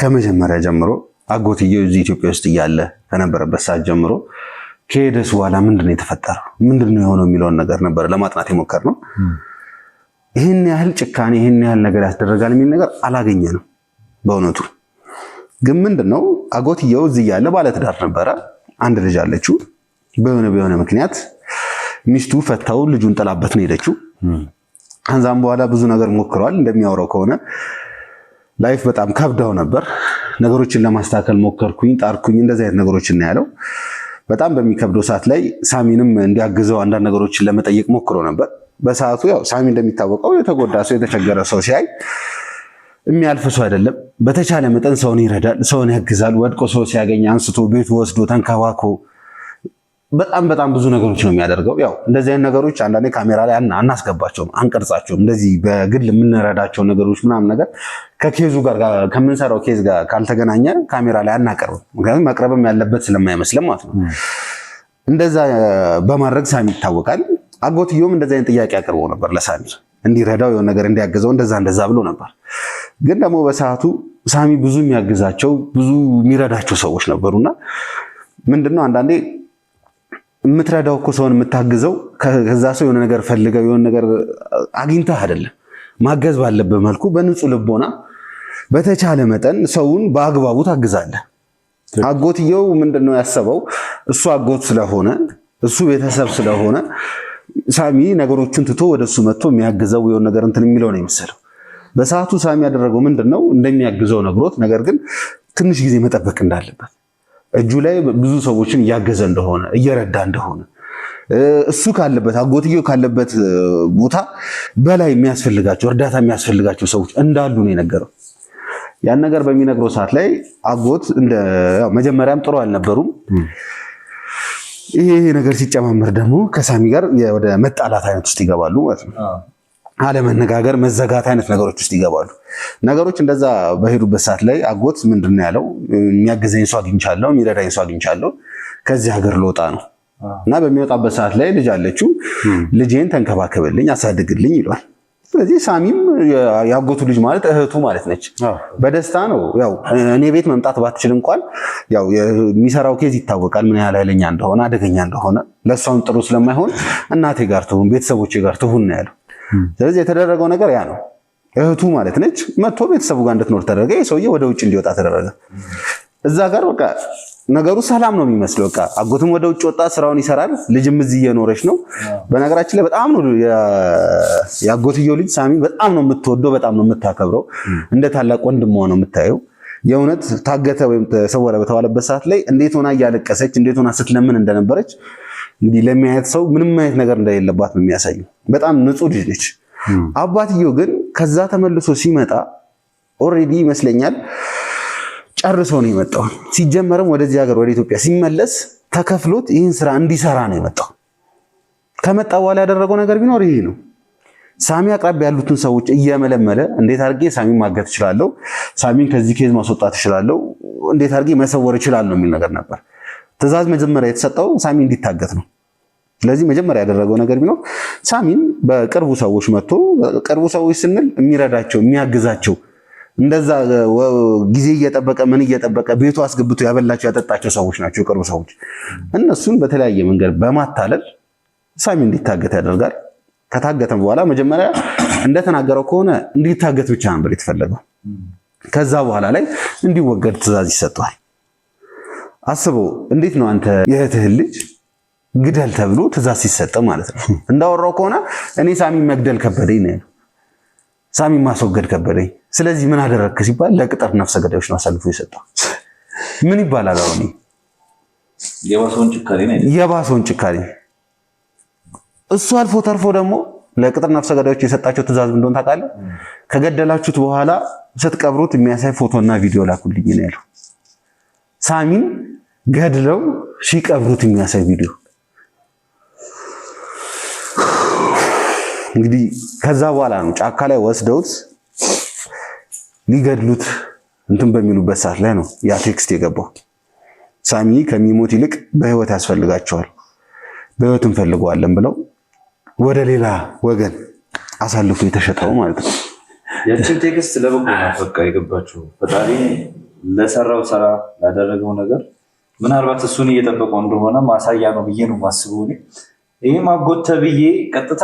ከመጀመሪያ ጀምሮ አጎትየው እዚህ ኢትዮጵያ ውስጥ እያለ ከነበረበት ሰዓት ጀምሮ ከሄደስ በኋላ ምንድነው የተፈጠረው፣ ምንድነው የሆነው የሚለውን ነገር ነበር ለማጥናት የሞከርነው። ይህን ያህል ጭካኔ፣ ይህን ያህል ነገር ያስደረጋል የሚል ነገር አላገኘንም በእውነቱ። ግን ምንድነው አጎትየው እዚህ እያለ ባለትዳር ነበረ፣ አንድ ልጅ አለችው። በሆነ ምክንያት ሚስቱ ፈታው ልጁን ጥላበት ነው ሄደችው። ከዛም በኋላ ብዙ ነገር ሞክረዋል። እንደሚያወራው ከሆነ ላይፍ በጣም ከብዳው ነበር። ነገሮችን ለማስተካከል ሞከርኩኝ፣ ጣርኩኝ፣ እንደዚህ አይነት ነገሮችን ነው ያለው። በጣም በሚከብደው ሰዓት ላይ ሳሚንም እንዲያግዘው አንዳንድ ነገሮችን ለመጠየቅ ሞክሮ ነበር። በሰዓቱ ያው ሳሚ እንደሚታወቀው የተጎዳ ሰው የተቸገረ ሰው ሲያይ የሚያልፍ ሰው አይደለም። በተቻለ መጠን ሰውን ይረዳል፣ ሰውን ያግዛል። ወድቆ ሰው ሲያገኝ አንስቶ ቤቱ ወስዶ ተንከባክቦ በጣም ብዙ ነገሮች ነው የሚያደርገው። ያው እንደዚህ አይነት ነገሮች አንዳንዴ ካሜራ ላይ አናስገባቸውም፣ አንቀርጻቸውም። እንደዚህ በግል የምንረዳቸው ነገሮች ምናምን ነገር ከኬዙ ጋር ከምንሰራው ኬዝ ጋር ካልተገናኘ ካሜራ ላይ አናቀርብም። ምክንያቱም መቅረብም ያለበት ስለማይመስልም ማለት ነው። እንደዛ በማድረግ ሳሚ ይታወቃል። አጎትየውም እንደዚህ አይነት ጥያቄ አቅርቦ ነበር ለሳሚ እንዲረዳው የሆነ ነገር እንዲያግዘው እንደዛ ብሎ ነበር። ግን ደግሞ በሰዓቱ ሳሚ ብዙ የሚያግዛቸው ብዙ የሚረዳቸው ሰዎች ነበሩና ምንድነው አንዳንዴ የምትረዳው እኮ ሰውን የምታግዘው ከዛ ሰው የሆነ ነገር ፈልገው የሆነ ነገር አግኝተህ አይደለም። ማገዝ ባለበት መልኩ በንጹህ ልቦና በተቻለ መጠን ሰውን በአግባቡ ታግዛለህ። አጎትየው ምንድነው ያሰበው? እሱ አጎት ስለሆነ እሱ ቤተሰብ ስለሆነ ሳሚ ነገሮችን ትቶ ወደሱ መጥቶ የሚያግዘው የሆነ ነገር እንትን የሚለው ነው የሚመስለው። በሰዓቱ ሳሚ ያደረገው ምንድነው እንደሚያግዘው ነግሮት፣ ነገር ግን ትንሽ ጊዜ መጠበቅ እንዳለበት እጁ ላይ ብዙ ሰዎችን እያገዘ እንደሆነ እየረዳ እንደሆነ እሱ ካለበት አጎትየው ካለበት ቦታ በላይ የሚያስፈልጋቸው እርዳታ የሚያስፈልጋቸው ሰዎች እንዳሉ ነው የነገረው። ያን ነገር በሚነግረው ሰዓት ላይ አጎት መጀመሪያም ጥሩ አልነበሩም። ይሄ ነገር ሲጨማመር ደግሞ ከሳሚ ጋር ወደ መጣላት አይነት ውስጥ ይገባሉ ማለት ነው። አለመነጋገር፣ መዘጋት አይነት ነገሮች ውስጥ ይገባሉ። ነገሮች እንደዛ በሄዱበት ሰዓት ላይ አጎት ምንድነው ያለው? የሚያግዘኝ ሰው አግኝቻለሁ፣ የሚረዳኝ ሰው አግኝቻለሁ፣ ከዚህ ሀገር ልወጣ ነው እና በሚወጣበት ሰዓት ላይ ልጅ አለችው፣ ልጄን ተንከባከብልኝ፣ አሳድግልኝ ይሏል። ስለዚህ ሳሚም ያጎቱ ልጅ ማለት እህቱ ማለት ነች። በደስታ ነው ያው እኔ ቤት መምጣት ባትችል እንኳን ያው የሚሰራው ኬዝ ይታወቃል፣ ምን ያህል ኃይለኛ እንደሆነ አደገኛ እንደሆነ። ለሷም ጥሩ ስለማይሆን እናቴ ጋር ትሁን ቤተሰቦቼ ጋር ትሁን ነው ያለው። ስለዚህ የተደረገው ነገር ያ ነው። እህቱ ማለት ነች መጥቶ ቤተሰቡ ጋር እንድትኖር ተደረገ። ይህ ሰውዬ ወደ ውጭ እንዲወጣ ተደረገ። እዛ ጋር በቃ ነገሩ ሰላም ነው የሚመስለው። በቃ አጎትም ወደ ውጭ ወጣ፣ ስራውን ይሰራል፣ ልጅም እዚህ እየኖረች ነው። በነገራችን ላይ በጣም ነው የአጎትየው ልጅ ሳሚ በጣም ነው የምትወደው፣ በጣም ነው የምታከብረው። እንደ ታላቅ ወንድሟ ነው የምታየው። የእውነት ታገተ ወይም ተሰወረ በተባለበት ሰዓት ላይ እንዴት ሆና እያለቀሰች እንዴት ሆና ስትለምን እንደነበረች እንግዲህ ለሚያየት ሰው ምንም አይነት ነገር እንደሌለባት ነው የሚያሳየው። በጣም ንጹህ ልጅ ነች። አባትየው ግን ከዛ ተመልሶ ሲመጣ ኦልሬዲ ይመስለኛል ጨርሶ ነው የመጣው። ሲጀመርም ወደዚህ ሀገር ወደ ኢትዮጵያ ሲመለስ ተከፍሎት ይህን ስራ እንዲሰራ ነው የመጣው። ከመጣ በኋላ ያደረገው ነገር ቢኖር ይሄ ነው። ሳሚ አቅራቢያ ያሉትን ሰዎች እየመለመለ እንዴት አድርጌ ሳሚን ማገት እችላለሁ፣ ሳሚን ከዚህ ኬዝ ማስወጣት እችላለሁ፣ እንዴት አድርጌ መሰወር እችላለሁ የሚል ነገር ነበር። ትዕዛዝ መጀመሪያ የተሰጠው ሳሚ እንዲታገት ነው። ስለዚህ መጀመሪያ ያደረገው ነገር ቢኖር ሳሚን በቅርቡ ሰዎች መጥቶ፣ ቅርቡ ሰዎች ስንል የሚረዳቸው የሚያግዛቸው፣ እንደዛ ጊዜ እየጠበቀ ምን እየጠበቀ ቤቱ አስገብቶ ያበላቸው ያጠጣቸው ሰዎች ናቸው የቅርቡ ሰዎች። እነሱን በተለያየ መንገድ በማታለል ሳሚ እንዲታገት ያደርጋል። ከታገተም በኋላ መጀመሪያ እንደተናገረው ከሆነ እንዲታገት ብቻ ነበር የተፈለገው። ከዛ በኋላ ላይ እንዲወገድ ትዕዛዝ ይሰጠዋል። አስበው እንዴት ነው አንተ የእህትህን ልጅ ግደል ተብሎ ትዕዛዝ ሲሰጥ ማለት ነው። እንዳወራው ከሆነ እኔ ሳሚ መግደል ከበደኝ ነው ያለው። ሳሚ ማስወገድ ከበደኝ። ስለዚህ ምን አደረግክ ሲባል ለቅጥር ነፍሰ ገዳዮች ነው አሳልፎ የሰጠው። ምን ይባላል አሁን? የባሰውን ጭካኔ እሱ አልፎ ተርፎ ደግሞ ለቅጥር ነፍሰ ገዳዮች የሰጣቸው ትዕዛዝ እንደሆነ ታውቃለህ? ከገደላችሁት በኋላ ስትቀብሩት የሚያሳይ ፎቶና ቪዲዮ ላኩልኝ ነው ያለው። ሳሚን ገድለው ሲቀብሩት የሚያሳይ ቪዲዮ። እንግዲህ ከዛ በኋላ ነው ጫካ ላይ ወስደውት ሊገድሉት እንትን በሚሉበት ሰዓት ላይ ነው ያ ቴክስት የገባው። ሳሚ ከሚሞት ይልቅ በህይወት ያስፈልጋቸዋል፣ በህይወት እንፈልገዋለን ብለው ወደ ሌላ ወገን አሳልፎ የተሸጠው ማለት ነው። ያችን ቴክስት ለበጎ ነው በቃ የገባችው። ፈጣሪ ለሰራው ስራ ላደረገው ነገር ምናልባት እሱን እየጠበቀው እንደሆነ ማሳያ ነው ብዬ ነው ማስበው። ይሄ ማጎት ተብዬ ቀጥታ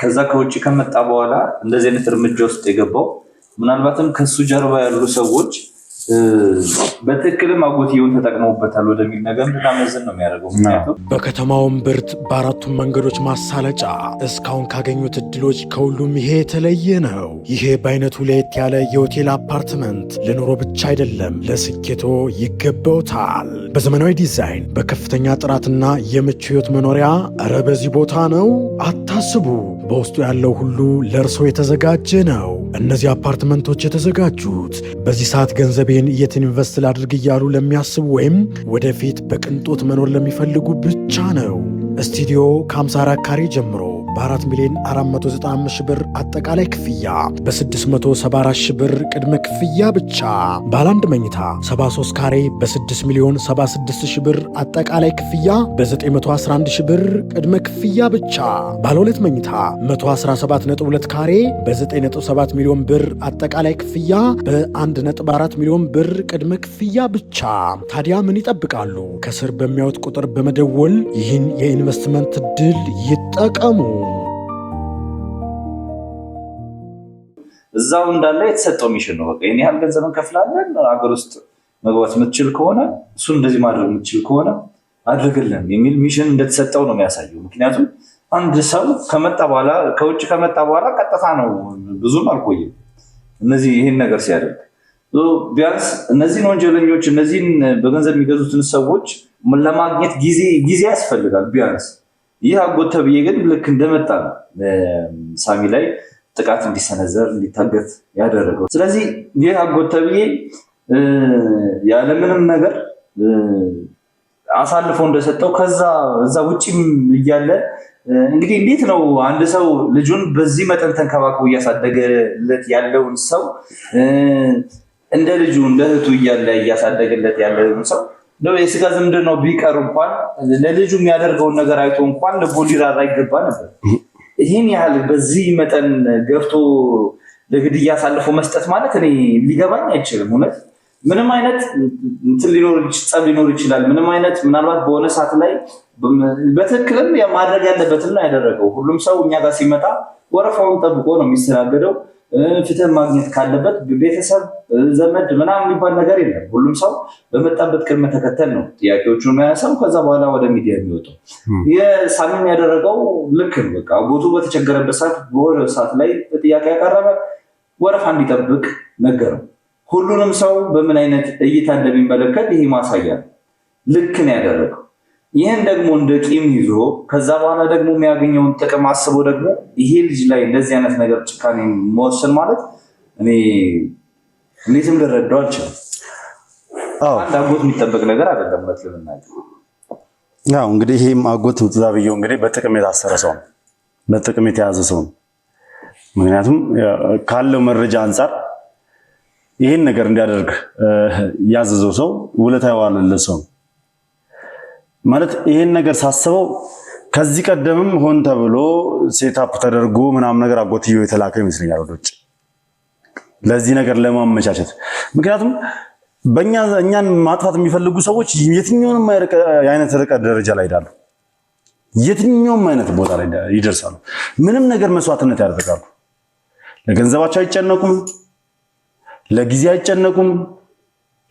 ከዛ ከውጭ ከመጣ በኋላ እንደዚህ አይነት እርምጃ ውስጥ የገባው ምናልባትም ከሱ ጀርባ ያሉ ሰዎች በትክክልም አጎትየውን ተጠቅመውበታል ወደሚል ነገር እንድናመዝን ነው የሚያደርገው። ምክንያቱም በከተማው እምብርት በአራቱም መንገዶች ማሳለጫ እስካሁን ካገኙት እድሎች ከሁሉም ይሄ የተለየ ነው። ይሄ በአይነቱ ለየት ያለ የሆቴል አፓርትመንት ለኑሮ ብቻ አይደለም፣ ለስኬቶ ይገባውታል። በዘመናዊ ዲዛይን በከፍተኛ ጥራትና የምቹ ህይወት መኖሪያ። እረ በዚህ ቦታ ነው አታስቡ። በውስጡ ያለው ሁሉ ለእርሶ የተዘጋጀ ነው። እነዚህ አፓርትመንቶች የተዘጋጁት በዚህ ሰዓት ገንዘቤን የት ኢንቨስት ላድርግ እያሉ ለሚያስቡ ወይም ወደፊት በቅንጦት መኖር ለሚፈልጉ ብቻ ነው። ስቱዲዮ ከ54 ካሬ ጀምሮ በ4 ሚሊዮን 495 ሺህ ብር አጠቃላይ ክፍያ፣ በ674 ሺህ ብር ቅድመ ክፍያ ብቻ። ባለ አንድ መኝታ 73 ካሬ በ6 ሚሊዮን 76 ሺህ ብር አጠቃላይ ክፍያ፣ በ911 ሺህ ብር ቅድመ ክፍያ ብቻ። ባለ ሁለት መኝታ 117.2 ካሬ በ9.7 ሚሊዮን ብር አጠቃላይ ክፍያ፣ በ1.4 ሚሊዮን ብር ቅድመ ክፍያ ብቻ። ታዲያ ምን ይጠብቃሉ? ከስር በሚያዩት ቁጥር በመደወል ይህን የኢንቨስትመንት ዕድል ይጠቀሙ። እዛው እንዳለ የተሰጠው ሚሽን ነው። በቃ ይሄን ያህል ገንዘብ እንከፍላለን፣ ሀገር ውስጥ መግባት የምትችል ከሆነ እሱን እንደዚህ ማድረግ የምትችል ከሆነ አድርግልን የሚል ሚሽን እንደተሰጠው ነው የሚያሳየው። ምክንያቱም አንድ ሰው ከመጣ በኋላ ከውጭ ከመጣ በኋላ ቀጥታ ነው፣ ብዙም አልቆየም እነዚህ ይህን ነገር ሲያደርግ። ቢያንስ እነዚህን ወንጀለኞች እነዚህን በገንዘብ የሚገዙትን ሰዎች ለማግኘት ጊዜ ያስፈልጋል ቢያንስ። ይህ አጎት ተብዬ ግን ልክ እንደመጣ ነው ሳሚ ላይ ጥቃት እንዲሰነዘር እንዲታገት ያደረገው። ስለዚህ ይህ አጎት ተብዬ ያለምንም ነገር አሳልፎ እንደሰጠው እዛ ውጭም እያለ እንግዲህ እንዴት ነው አንድ ሰው ልጁን በዚህ መጠን ተንከባክቦ እያሳደገለት ያለውን ሰው እንደ ልጁ እንደ እህቱ እያለ እያሳደገለት ያለውን ሰው የስጋ ዝምድናው ቢቀር እንኳን ለልጁ የሚያደርገውን ነገር አይቶ እንኳን ልቦ ሊራራ ይገባ ነበር። ይህን ያህል በዚህ መጠን ገብቶ ለግድያ አሳልፎ መስጠት ማለት እኔ ሊገባኝ አይችልም። እውነት ምንም አይነት እንትን ጸብ ሊኖር ይችላል። ምንም አይነት ምናልባት በሆነ ሰዓት ላይ በትክክልም ማድረግ ያለበትን ነው ያደረገው። ሁሉም ሰው እኛ ጋር ሲመጣ ወረፋውን ጠብቆ ነው የሚስተናገደው። ፍትህ ማግኘት ካለበት ቤተሰብ፣ ዘመድ ምናምን የሚባል ነገር የለም። ሁሉም ሰው በመጣበት ቅድመ ተከተል ነው ጥያቄዎቹን የሚያነሳው፣ ከዛ በኋላ ወደ ሚዲያ የሚወጣው። የሳሚም ያደረገው ልክ ነው። በቃ አጎቱ በተቸገረበት ሰዓት በሆነ ሰዓት ላይ ጥያቄ ያቀረበ ወረፋ እንዲጠብቅ ነገረው። ሁሉንም ሰው በምን አይነት እይታ እንደሚመለከት ይሄ ማሳያ ነው። ልክ ነው ያደረገው። ይህን ደግሞ እንደ ቂም ይዞ ከዛ በኋላ ደግሞ የሚያገኘውን ጥቅም አስቦ ደግሞ ይሄ ልጅ ላይ እንደዚህ አይነት ነገር ጭካኔ መወሰን ማለት እኔ እንዴትም ልረዳው አልችልም። አንድ አጎት የሚጠበቅ ነገር አይደለም እውነት ለመናገር። ያው እንግዲህ ይሄም አጎት ተዛብየው እንግዲህ በጥቅም የታሰረ ሰው ነው፣ በጥቅም የተያዘ ሰው ነው። ምክንያቱም ካለው መረጃ አንጻር ይህን ነገር እንዲያደርግ ያዘዘው ሰው ውለታ የዋለለት ሰው ማለት ይሄን ነገር ሳስበው ከዚህ ቀደምም ሆን ተብሎ ሴታፕ ተደርጎ ምናምን ነገር አጎትየው የተላከ ይመስለኛል ወደ ውጭ ለዚህ ነገር ለማመቻቸት። ምክንያቱም እኛን ማጥፋት የሚፈልጉ ሰዎች የትኛውንም አይነት ርቀት ደረጃ ላይ ሄዳሉ። የትኛውም አይነት ቦታ ላይ ይደርሳሉ። ምንም ነገር መስዋዕትነት ያደርጋሉ። ለገንዘባቸው አይጨነቁም፣ ለጊዜ አይጨነቁም፣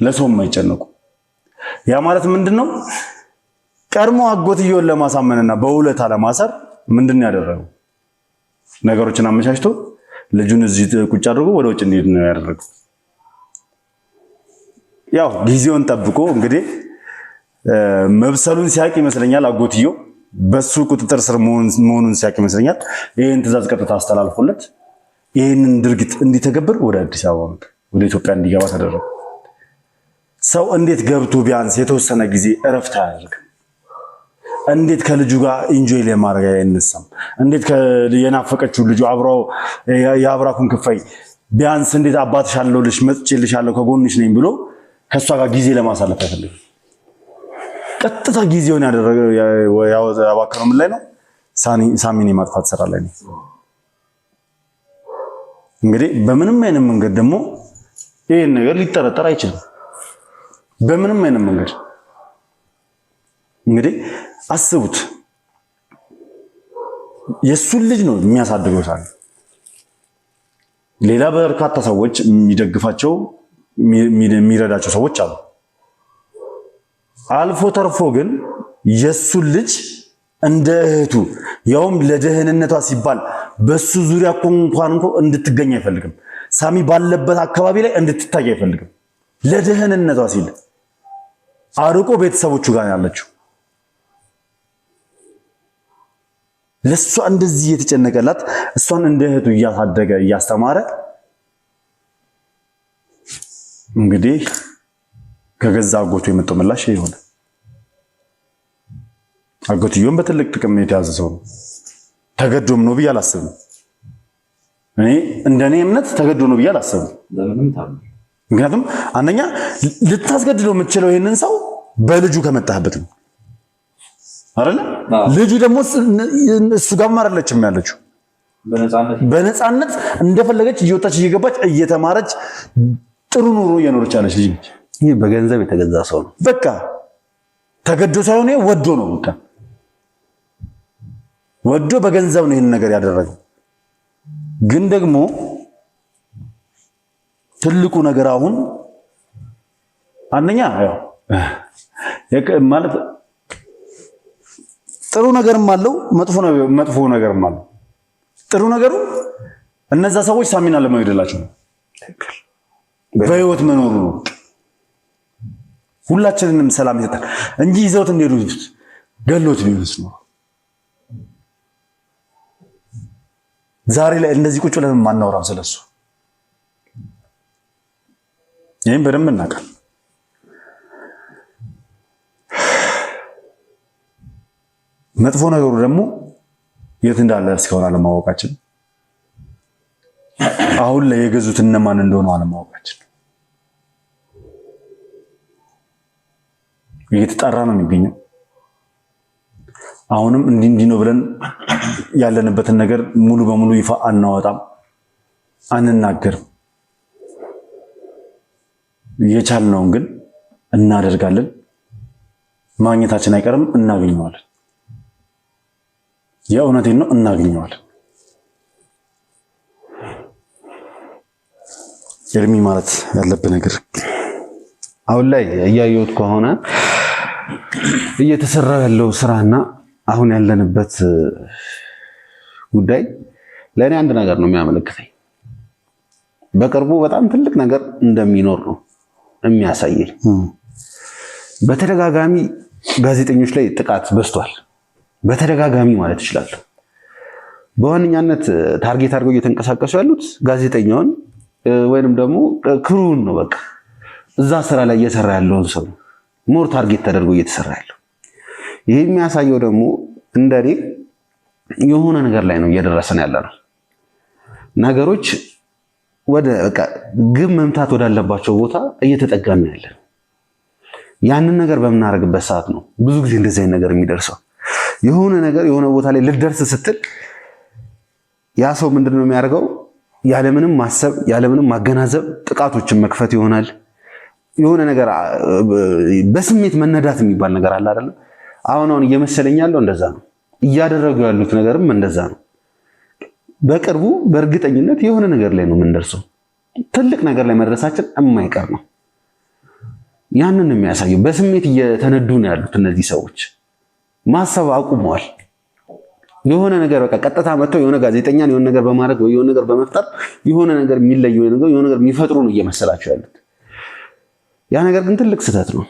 ለሰውም አይጨነቁም። ያ ማለት ምንድነው? ቀድሞ አጎትየውን ለማሳመንና በውለታ ለማሰር ምንድነው ያደረገው? ነገሮችን አመቻችቶ ልጁን እዚህ ቁጭ አድርጎ ወደ ውጭ እንዲሄድ ነው ያደረገው። ያው ጊዜውን ጠብቆ እንግዲህ መብሰሉን ሲያቅ ይመስለኛል አጎትየው በሱ ቁጥጥር ስር መሆኑን ሲያቅ ይመስለኛል ይህን ትዕዛዝ ቀጥታ አስተላልፎለት ይህንን ድርጊት እንዲተገብር ወደ አዲስ አበባ ወደ ኢትዮጵያ እንዲገባ ተደረገ። ሰው እንዴት ገብቶ ቢያንስ የተወሰነ ጊዜ እረፍት አያደርግም? እንዴት ከልጁ ጋር ኢንጆይ ለማድረግ አይነሳም? እንዴት የናፈቀችው ልጁ አብራው የአብራኩን ክፋይ ቢያንስ እንዴት አባትሽ አለሁልሽ መጥቼልሻለሁ ከጎንሽ ነኝ ብሎ ከሷ ጋር ጊዜ ለማሳለፍ አይፈልግም? ቀጥታ ጊዜውን ያባከነው ምን ላይ ነው? ሳሚን የማጥፋት ስራ ላይ ነው። እንግዲህ በምንም አይነት መንገድ ደግሞ ይሄን ነገር ሊጠረጠር አይችልም። በምንም አይነት መንገድ እንግዲህ አስቡት፣ የሱን ልጅ ነው የሚያሳድገው ሳሚ። ሌላ በርካታ ሰዎች የሚደግፋቸው የሚረዳቸው ሰዎች አሉ። አልፎ ተርፎ ግን የሱን ልጅ እንደ እህቱ ያውም ለደህንነቷ ሲባል በሱ ዙሪያ እንኳን እንድትገኝ አይፈልግም። ሳሚ ባለበት አካባቢ ላይ እንድትታይ አይፈልግም። ለደህንነቷ ሲል አርቆ ቤተሰቦቹ ጋር ያለችው ለሷ እንደዚህ የተጨነቀላት እሷን እንደ እህቱ እያሳደገ እያስተማረ እንግዲህ ከገዛ አጎቱ የመጣው ምላሽ ይሆነ። አጎትየውም በትልቅ ጥቅም የተያዘ ሰው ነው። ተገዶም ነው ብዬ አላስብም። እኔ እንደኔ እምነት ተገዶ ነው ብዬ አላስብም። ምክንያቱም አንደኛ ልታስገድለው የምትችለው ይሄንን ሰው በልጁ ከመጣህበት ነው አይደለ? ልጁ ደግሞ እሱ ጋር ማረለችም ያለችው በነፃነት እንደፈለገች እየወጣች እየገባች እየተማረች ጥሩ ኑሮ እየኖረች ያለች ልጅ ነች። ይህ በገንዘብ የተገዛ ሰው ነው። በቃ ተገዶ ሳይሆን ወዶ ነው። በቃ ወዶ በገንዘብ ነው ይህን ነገር ያደረገው። ግን ደግሞ ትልቁ ነገር አሁን አንደኛ ያው ማለት ጥሩ ነገርም አለው መጥፎ ነገርም አለው። ጥሩ ነገሩ እነዛ ሰዎች ሳሚና ለመግደላቸው ነው፣ በህይወት መኖሩ ነው። ሁላችንንም ሰላም ይሰጣል እንጂ ይዘውት እንደሄዱ ገሎት ቢሆንስ ነው። ዛሬ ላይ እንደዚህ ቁጭ ብለን ማናወራም ስለሱ። ይሄን በደንብ እናውቃለን። መጥፎ ነገሩ ደግሞ የት እንዳለ እስካሁን አለማወቃችን፣ አሁን ላይ የገዙት እነማን እንደሆኑ አለማወቃችን እየተጣራ ነው የሚገኘው። አሁንም እንዲህ ነው ብለን ያለንበትን ነገር ሙሉ በሙሉ ይፋ አናወጣም፣ አንናገርም። የቻልነውን ግን እናደርጋለን። ማግኘታችን አይቀርም፣ እናገኘዋለን። የእውነቴን ነው፣ እናገኘዋለን። እርሚ ማለት ያለብህ ነገር አሁን ላይ እያየሁት ከሆነ እየተሰራ ያለው ስራና አሁን ያለንበት ጉዳይ ለእኔ አንድ ነገር ነው የሚያመለክተኝ። በቅርቡ በጣም ትልቅ ነገር እንደሚኖር ነው የሚያሳየኝ። በተደጋጋሚ ጋዜጠኞች ላይ ጥቃት በዝቷል። በተደጋጋሚ ማለት ይችላል። በዋነኛነት ታርጌት አድርገው እየተንቀሳቀሱ ያሉት ጋዜጠኛውን ወይንም ደግሞ ክሩን ነው። በቃ እዛ ስራ ላይ እየሰራ ያለውን ሰው ሞር ታርጌት ተደርጎ እየተሰራ ያለው። ይሄ የሚያሳየው ደግሞ እንደኔ የሆነ ነገር ላይ ነው እየደረሰን ያለ ነው። ነገሮች ወደ በቃ ግብ መምታት ወዳለባቸው ቦታ እየተጠጋን ያለን። ያንን ነገር በምናደርግበት ሰዓት ነው ብዙ ጊዜ እንደዚህ አይነት ነገር የሚደርሰው። የሆነ ነገር የሆነ ቦታ ላይ ልደርስ ስትል ያ ሰው ምንድነው የሚያደርገው? ያለምንም ማሰብ ያለምንም ማገናዘብ ጥቃቶችን መክፈት ይሆናል። የሆነ ነገር በስሜት መነዳት የሚባል ነገር አለ አይደል? አሁን እየመሰለኝ ያለው እንደዛ ነው። እያደረጉ ያሉት ነገርም እንደዛ ነው። በቅርቡ በእርግጠኝነት የሆነ ነገር ላይ ነው የምንደርሰው። ትልቅ ነገር ላይ መድረሳችን የማይቀር ነው። ያንን የሚያሳየው በስሜት እየተነዱ ነው ያሉት እነዚህ ሰዎች። ማሰብ አቁመዋል። የሆነ ነገር በቃ ቀጥታ መጥተው የሆነ ጋዜጠኛን የሆነ ነገር በማድረግ ወይ የሆነ ነገር በመፍጠር የሆነ ነገር የሚለየው ነገር የሆነ ነገር የሚፈጥሩ ነው እየመሰላቸው ያሉት። ያ ነገር ግን ትልቅ ስህተት ነው።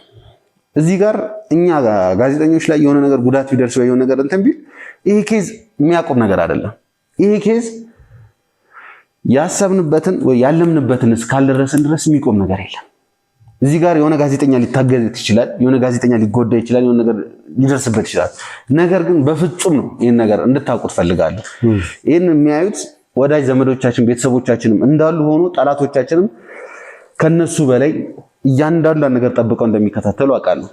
እዚህ ጋር እኛ ጋዜጠኞች ላይ የሆነ ነገር ጉዳት ቢደርስ ወይ የሆነ ነገር እንትን ቢል ይሄ ኬዝ የሚያቆም ነገር አይደለም። ይሄ ኬዝ ያሰብንበትን ወይ ያለምንበትን እስካልደረስን ድረስ የሚቆም ነገር የለም። እዚህ ጋር የሆነ ጋዜጠኛ ሊታገዝ ይችላል፣ የሆነ ጋዜጠኛ ሊጎዳ ይችላል፣ የሆነ ነገር ሊደርስበት ይችላል። ነገር ግን በፍጹም ነው ይሄን ነገር እንድታውቁት ፈልጋለሁ። ይሄን የሚያዩት ወዳጅ ዘመዶቻችን ቤተሰቦቻችንም እንዳሉ ሆኖ ጠላቶቻችንም ከነሱ በላይ እያንዳንዷን ነገር ጠብቀው እንደሚከታተሉ አውቃለሁ።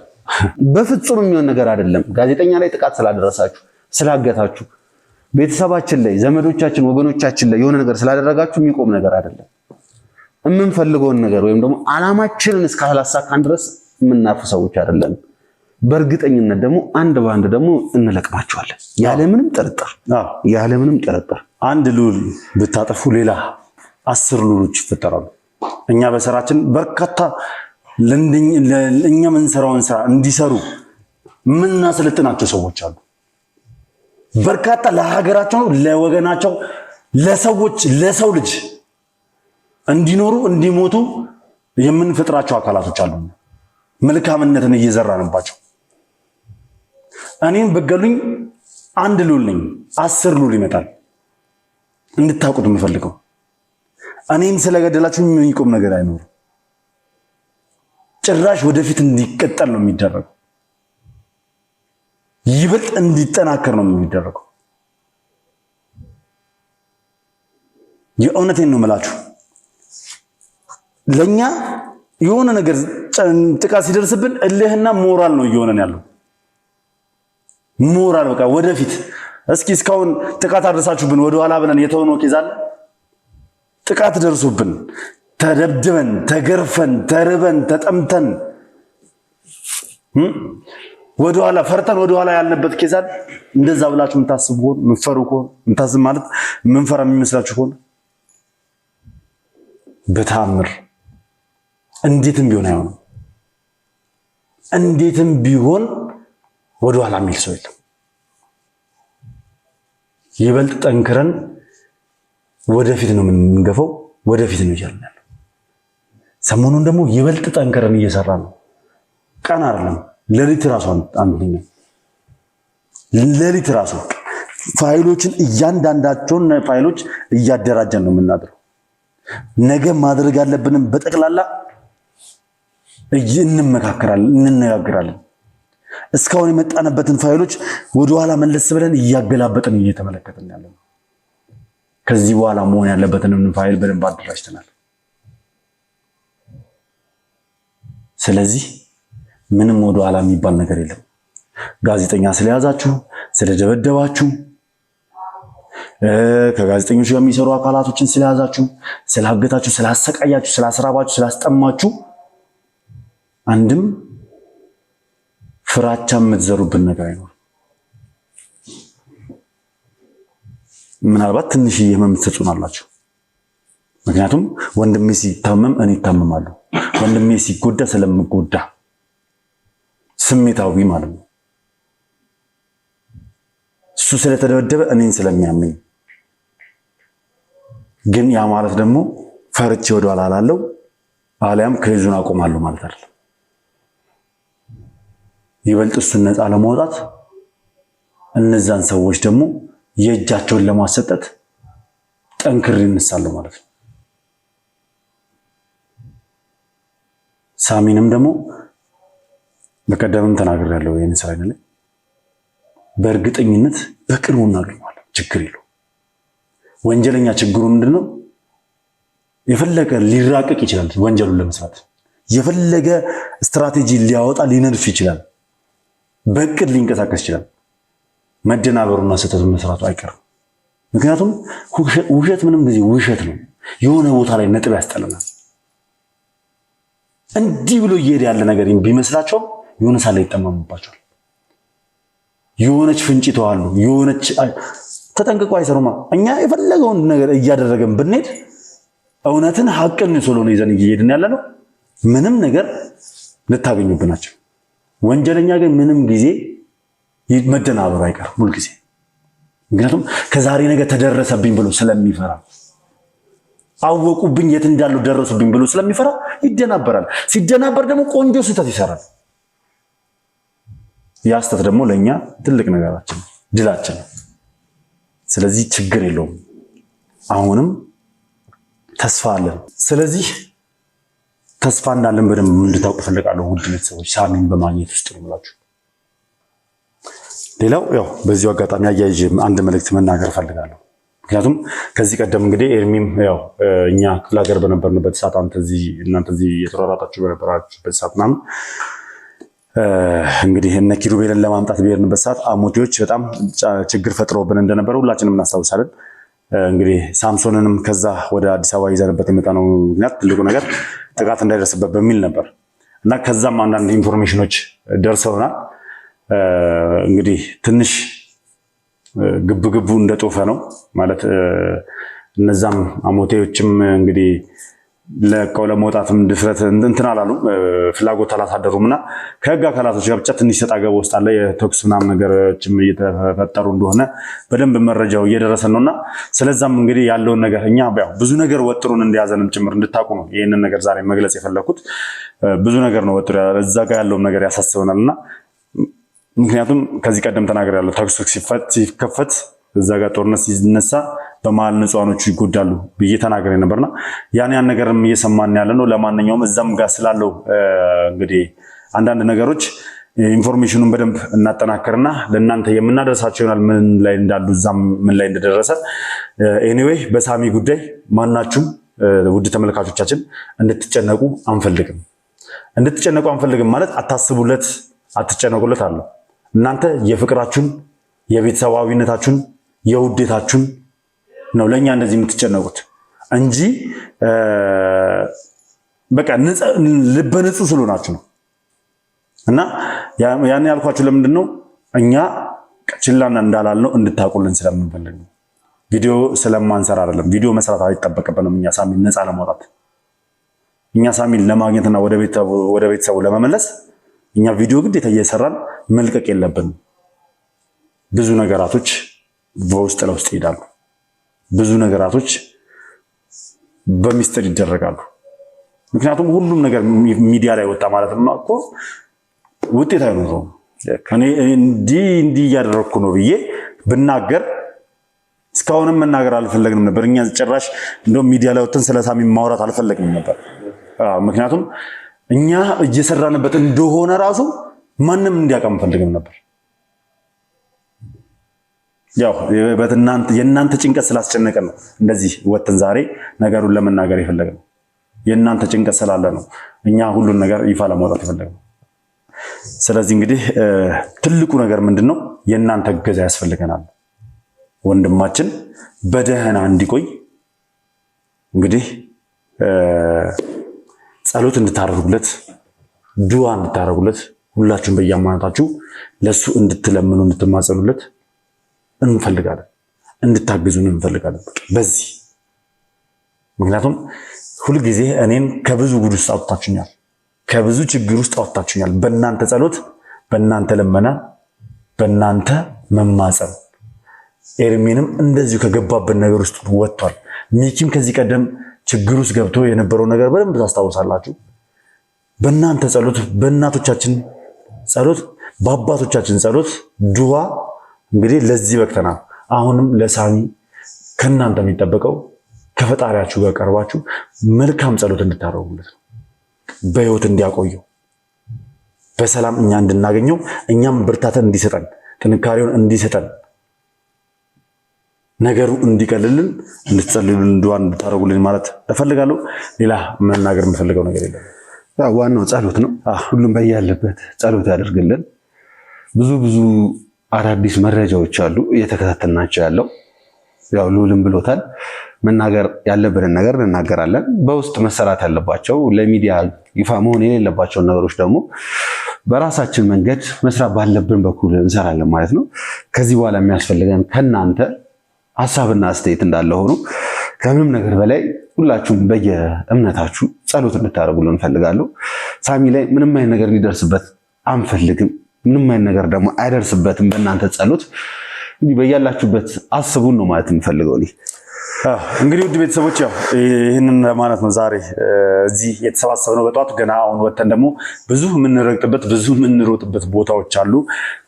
በፍጹም የሚሆን ነገር አይደለም። ጋዜጠኛ ላይ ጥቃት ስላደረሳችሁ ስላገታችሁ ቤተሰባችን ላይ ዘመዶቻችን ወገኖቻችን ላይ የሆነ ነገር ስላደረጋችሁ የሚቆም ነገር አይደለም። የምንፈልገውን ነገር ወይም ደግሞ ዓላማችንን እስካላሳካን ድረስ የምናርፍ ሰዎች አይደለም። በእርግጠኝነት ደግሞ አንድ በአንድ ደግሞ እንለቅማቸዋለን ያለምንም ጥርጥር። አንድ ሉል ብታጠፉ ሌላ 10 ሉሎች ይፈጠራሉ። እኛ በስራችን በርካታ እኛ የምንሰራውን ስራ እንዲሰሩ የምናሰለጥናቸው ሰዎች አሉ። በርካታ ለሀገራቸው ለወገናቸው ለሰዎች ለሰው ልጅ እንዲኖሩ እንዲሞቱ የምንፈጥራቸው አካላቶች አሉ። መልካምነትን እየዘራንባቸው እኔን በገሉኝ አንድ ሉል ነኝ፣ 10 ሉል ይመጣል። እንድታውቁት የምፈልገው እኔን ስለገደላችሁ የሚቆም ነገር አይኖርም። ጭራሽ ወደፊት እንዲቀጠል ነው የሚደረገው። ይበልጥ እንዲጠናከር ነው የሚደረገው። የእውነቴን ነው የምላችሁ። ለኛ የሆነ ነገር ጥቃት ሲደርስብን እልህና ሞራል ነው እየሆነን ያለው። ሞራል በቃ ወደፊት እስኪ እስካሁን ጥቃት አድርሳችሁብን ወደኋላ ብለን የተሆነው ኬዝ አለ? ጥቃት ደርሶብን ተደብድበን ተገርፈን ተርበን ተጠምተን ወደኋላ ፈርተን ወደኋላ ያልነበት ኬዝ አለ? እንደዛ ብላችሁ የምታስቡ ከሆነ የምትፈሩ ከሆነ የምታስብ ማለት የምንፈራ የሚመስላችሁ ከሆነ በተአምር እንዴትም ቢሆን አይሆንም። እንዴትም ቢሆን ወደኋላ የሚል ሰው የለም። ይበልጥ ጠንክረን ወደፊት ነው የምንገፋው፣ ወደፊት ነው እያልን ያለው። ሰሞኑን ደግሞ ይበልጥ ጠንክረን እየሰራ ነው። ቀን አይደለም ሌሊት ራሱ አንደኛ ሌሊት ራሱ ፋይሎችን እያንዳንዳቸውን ፋይሎች እያደራጀን ነው የምናድረው። ነገ ማድረግ ያለብንም በጠቅላላ እንመካከራለን፣ እንነጋገራለን። እስካሁን የመጣንበትን ፋይሎች ወደኋላ መለስ ብለን እያገላበጥን እየተመለከትን ያለው። ከዚህ በኋላ መሆን ያለበትንም ፋይል በደንብ አደራጅተናል። ስለዚህ ምንም ወደኋላ የሚባል ነገር የለም። ጋዜጠኛ ስለያዛችሁ፣ ስለደበደባችሁ፣ ከጋዜጠኞች ጋር የሚሰሩ አካላቶችን ስለያዛችሁ፣ ስላገታችሁ፣ ስላሰቃያችሁ፣ ስላስራባችሁ፣ ስላስጠማችሁ አንድም ፍራቻ የምትዘሩብን ነገር አይኖርም። ምናልባት ትንሽዬ ህመም ትሰጡናላችሁ። ምክንያቱም ወንድሜ ሲታመም እኔ እታመማለሁ። ወንድሜ ሲጎዳ ስለምጎዳ ስሜታዊ ማለት ነው። እሱ ስለተደበደበ እኔን ስለሚያመኝ። ግን ያ ማለት ደግሞ ፈርቼ ወደኋላ አላለው አሊያም ከይዙን አቆማለሁ ማለት አይደለም። ይበልጥ እሱን ነፃ ለማውጣት እነዛን ሰዎች ደግሞ የእጃቸውን ለማሰጠት ጠንክሬ እነሳለሁ ማለት ነው። ሳሚንም ደግሞ በቀደምም ተናግሬያለሁ። ይሄን ስራ ላይ በእርግጠኝነት በቅርቡ እናገኘዋለን። ችግር የለውም። ወንጀለኛ ችግሩ ምንድነው? የፈለገ ሊራቀቅ ይችላል። ወንጀሉን ለመስራት የፈለገ ስትራቴጂ ሊያወጣ ሊነድፍ ይችላል። በእቅድ ሊንቀሳቀስ ይችላል። መደናበሩና ስህተቱን መስራቱ አይቀርም። ምክንያቱም ውሸት ምንም ጊዜ ውሸት ነው። የሆነ ቦታ ላይ ነጥብ ያስጠለናል። እንዲህ ብሎ እየሄደ ያለ ነገር ቢመስላቸው የሆነ ሳለ ይጠመሙባቸዋል። የሆነች ፍንጭ ይተዋሉ። የሆነች ተጠንቅቆ አይሰሩማ። እኛ የፈለገውን ነገር እያደረገን ብንሄድ እውነትን ሐቅን ስለሆነ ይዘን እየሄድን ያለ ነው። ምንም ነገር ልታገኙብናቸው። ወንጀለኛ ግን ምንም ጊዜ መደናበሩ አይቀርም ሁል ጊዜ። ምክንያቱም ከዛሬ ነገ ተደረሰብኝ ብሎ ስለሚፈራ፣ አወቁብኝ የት እንዳሉ ደረሱብኝ ብሎ ስለሚፈራ ይደናበራል። ሲደናበር ደግሞ ቆንጆ ስህተት ይሰራል። ያ ስህተት ደግሞ ለእኛ ትልቅ ነገራችን ድላችን ነው። ስለዚህ ችግር የለውም። አሁንም ተስፋ አለን። ስለዚህ ተስፋ እንዳለን በደንብ እንድታውቁ ፈልጋለሁ ውድ ቤተሰቦች፣ ሳሚን በማግኘት ውስጥ ነው የምላችሁ። ሌላው ያው በዚሁ አጋጣሚ አያይዤ አንድ መልእክት መናገር ፈልጋለሁ። ምክንያቱም ከዚህ ቀደም እንግዲህ ኤርሚም ያው እኛ ክፍለ ሀገር በነበርንበት ሰዓት እናንተ እዚህ የተሯሯጣችሁ በነበራችሁበት ሰዓት ምናምን እንግዲህ እነ ኪሩቤልን ለማምጣት ብሄርንበት ሰዓት አሞቴዎች በጣም ችግር ፈጥረውብን እንደነበረ ሁላችንም እናስታውሳለን። እንግዲህ ሳምሶንንም ከዛ ወደ አዲስ አበባ ይዘንበት የመጣ ነው ምክንያት ትልቁ ነገር ጥቃት እንዳይደርስበት በሚል ነበር እና ከዛም አንዳንድ ኢንፎርሜሽኖች ደርሰውናል። እንግዲህ ትንሽ ግብግቡ እንደጦፈ ነው ማለት እነዛም አሞቴዎችም እንግዲህ ለቀው ለመውጣትም ድፍረት እንትን አላሉ፣ ፍላጎት አላሳደሩም እና ከህግ አካላቶች ጋር ብቻ ትንሽ ሰጣ ገባ ውስጥ አለ። የተኩስ ምናምን ነገሮችም እየተፈጠሩ እንደሆነ በደንብ መረጃው እየደረሰን ነውና ስለዛም እንግዲህ ያለውን ነገር እኛ ብዙ ነገር ወጥሩን እንደያዘንም ጭምር እንድታቁ ነው ይህንን ነገር ዛሬ መግለጽ የፈለኩት። ብዙ ነገር ነው ወጥሩ እዛ ጋር ያለውን ነገር ያሳስበናልና ምክንያቱም ከዚህ ቀደም ተናግሬያለሁ። ተኩስ ሲከፈት እዛ ጋር ጦርነት ሲነሳ በመሀል ንጹሃኖቹ ይጎዳሉ ብዬ ተናግሬ ነበርና ያን ነገርም እየሰማን ያለ ነው። ለማንኛውም እዛም ጋር ስላለው እንግዲህ አንዳንድ ነገሮች ኢንፎርሜሽኑን በደንብ እናጠናክርና ለእናንተ የምናደርሳቸው ይሆናል። ምን ላይ እንዳሉ እዛም ምን ላይ እንደደረሰ ኤኒዌይ በሳሚ ጉዳይ ማናችሁም ውድ ተመልካቾቻችን እንድትጨነቁ አንፈልግም። እንድትጨነቁ አንፈልግም ማለት አታስቡለት፣ አትጨነቁለት አለ። እናንተ የፍቅራችሁን፣ የቤተሰባዊነታችሁን፣ የውዴታችሁን ነው ለኛ እንደዚህ የምትጨነቁት እንጂ በቃ ልበ ንጹህ ስለሆናችሁ ነው። እና ያን ያልኳችሁ ለምንድን ነው? እኛ ችላና እንዳላልነው እንድታቁልን ስለምንፈልግ ነው። ቪዲዮ ስለማንሰራ አይደለም። ቪዲዮ መስራት አይጠበቅብንም። እኛ ሳሚን ነፃ ለማውጣት እኛ ሳሚን ለማግኘትና ወደ ቤተሰቡ ለመመለስ እኛ ቪዲዮ ግዴታ እየሰራን መልቀቅ የለብንም። ብዙ ነገራቶች በውስጥ ለውስጥ ይሄዳሉ። ብዙ ነገራቶች በሚስጥር ይደረጋሉ። ምክንያቱም ሁሉም ነገር ሚዲያ ላይ ወጣ ማለት ነው እኮ ውጤት አይኖረውም። ከኔ እንዲህ እያደረግኩ ነው ብዬ ብናገር እስካሁንም መናገር አልፈለግንም ነበር። እኛ ጭራሽ እንደውም ሚዲያ ላይ ወጥተን ስለ ሳሚ ማውራት አልፈለግንም ነበር። ምክንያቱም እኛ እየሰራንበት እንደሆነ ራሱ ማንም እንዲያውቅ አንፈልግም ነበር። ያው የእናንተ ጭንቀት ስላስጨነቀን ነው እንደዚህ ወጥተን ዛሬ ነገሩን ለመናገር የፈለግነው። የእናንተ ጭንቀት ስላለ ነው እኛ ሁሉን ነገር ይፋ ለማውጣት የፈለግነው። ስለዚህ እንግዲህ ትልቁ ነገር ምንድነው? የእናንተ እገዛ ያስፈልገናል። ወንድማችን በደህና እንዲቆይ እንግዲህ ጸሎት እንድታደርጉለት፣ ዱዓ እንድታደርጉለት፣ ሁላችሁም በየአማናታችሁ ለሱ እንድትለምኑ እንድትማጸኑለት እንፈልጋለን። እንድታግዙን እንፈልጋለን በዚህ ምክንያቱም ሁልጊዜ እኔን ከብዙ ጉድ ውስጥ አውጥታችሁኛል፣ ከብዙ ችግር ውስጥ አውጥታችሁኛል። በእናንተ ጸሎት፣ በእናንተ ልመና፣ በእናንተ መማጸን ኤርሚንም እንደዚሁ ከገባበት ነገር ውስጥ ወጥቷል። ሚኪም ከዚህ ቀደም ችግር ውስጥ ገብቶ የነበረው ነገር በደንብ ታስታውሳላችሁ። በእናንተ ጸሎት፣ በእናቶቻችን ጸሎት፣ በአባቶቻችን ጸሎት ዱዓ እንግዲህ ለዚህ በቅተናል። አሁንም ለሳሚ ከእናንተ የሚጠበቀው ከፈጣሪያችሁ ጋር ቀርባችሁ መልካም ጸሎት እንድታደርጉለት ነው። በህይወት እንዲያቆየው፣ በሰላም እኛ እንድናገኘው፣ እኛም ብርታትን እንዲሰጠን፣ ጥንካሬውን እንዲሰጠን፣ ነገሩ እንዲቀልልን እንድትጸልዩልን፣ ዱዓ እንድታደርጉልን ማለት እፈልጋለሁ። ሌላ መናገር የምፈልገው ነገር የለም። ዋናው ጸሎት ነው። ሁሉም በያለበት ጸሎት ያደርግልን። ብዙ አዳዲስ መረጃዎች አሉ እየተከታተልናቸው ያለው። ያው ልዑልም ብሎታል፣ መናገር ያለብንን ነገር እንናገራለን። በውስጥ መሰራት ያለባቸው ለሚዲያ ይፋ መሆን የሌለባቸውን ነገሮች ደግሞ በራሳችን መንገድ መስራት ባለብን በኩል እንሰራለን ማለት ነው። ከዚህ በኋላ የሚያስፈልገን ከናንተ ሐሳብና አስተያየት እንዳለ ሆኖ ከምንም ነገር በላይ ሁላችሁም በየእምነታችሁ ጸሎት እንድታደርጉልን እንፈልጋለሁ። ሳሚ ላይ ምንም አይነት ነገር እንዲደርስበት አንፈልግም። ምንም አይነት ነገር ደግሞ አይደርስበትም በእናንተ ጸሎት። እንግዲህ በያላችሁበት አስቡን ነው ማለት የምፈልገው እኔ። እንግዲህ ውድ ቤተሰቦች ያው ይህንን ማለት ነው ዛሬ እዚህ የተሰባሰብነው በጠዋት ገና አሁን ወተን ደግሞ ብዙ የምንረግጥበት ብዙ የምንሮጥበት ቦታዎች አሉ።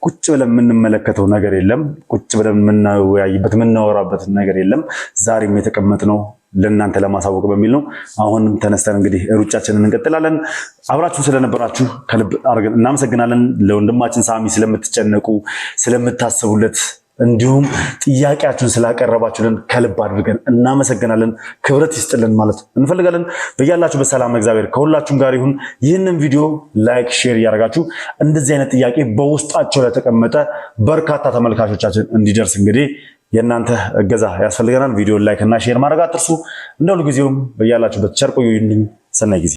ቁጭ ብለን የምንመለከተው ነገር የለም። ቁጭ ብለን የምናወያይበት የምናወራበት ነገር የለም። ዛሬም የተቀመጥነው ለእናንተ ለማሳወቅ በሚል ነው። አሁንም ተነስተን እንግዲህ ሩጫችንን እንቀጥላለን። አብራችሁ ስለነበራችሁ ከልብ አድርገን እናመሰግናለን። ለወንድማችን ሳሚ ስለምትጨነቁ ስለምታስቡለት እንዲሁም ጥያቄያችሁን ስላቀረባችሁልን ከልብ አድርገን እናመሰግናለን። ክብረት ይስጥልን ማለት እንፈልጋለን። በያላችሁ በሰላም እግዚአብሔር ከሁላችሁም ጋር ይሁን። ይህንን ቪዲዮ ላይክ፣ ሼር እያደረጋችሁ እንደዚህ አይነት ጥያቄ በውስጣቸው ለተቀመጠ በርካታ ተመልካቾቻችን እንዲደርስ እንግዲህ የእናንተ እገዛ ያስፈልገናል። ቪዲዮ ላይክ እና ሼር ማድረግ አትርሱ። እንደ ሁልጊዜውም በያላችሁበት ቸር ቆዩልኝ። ሰናይ ጊዜ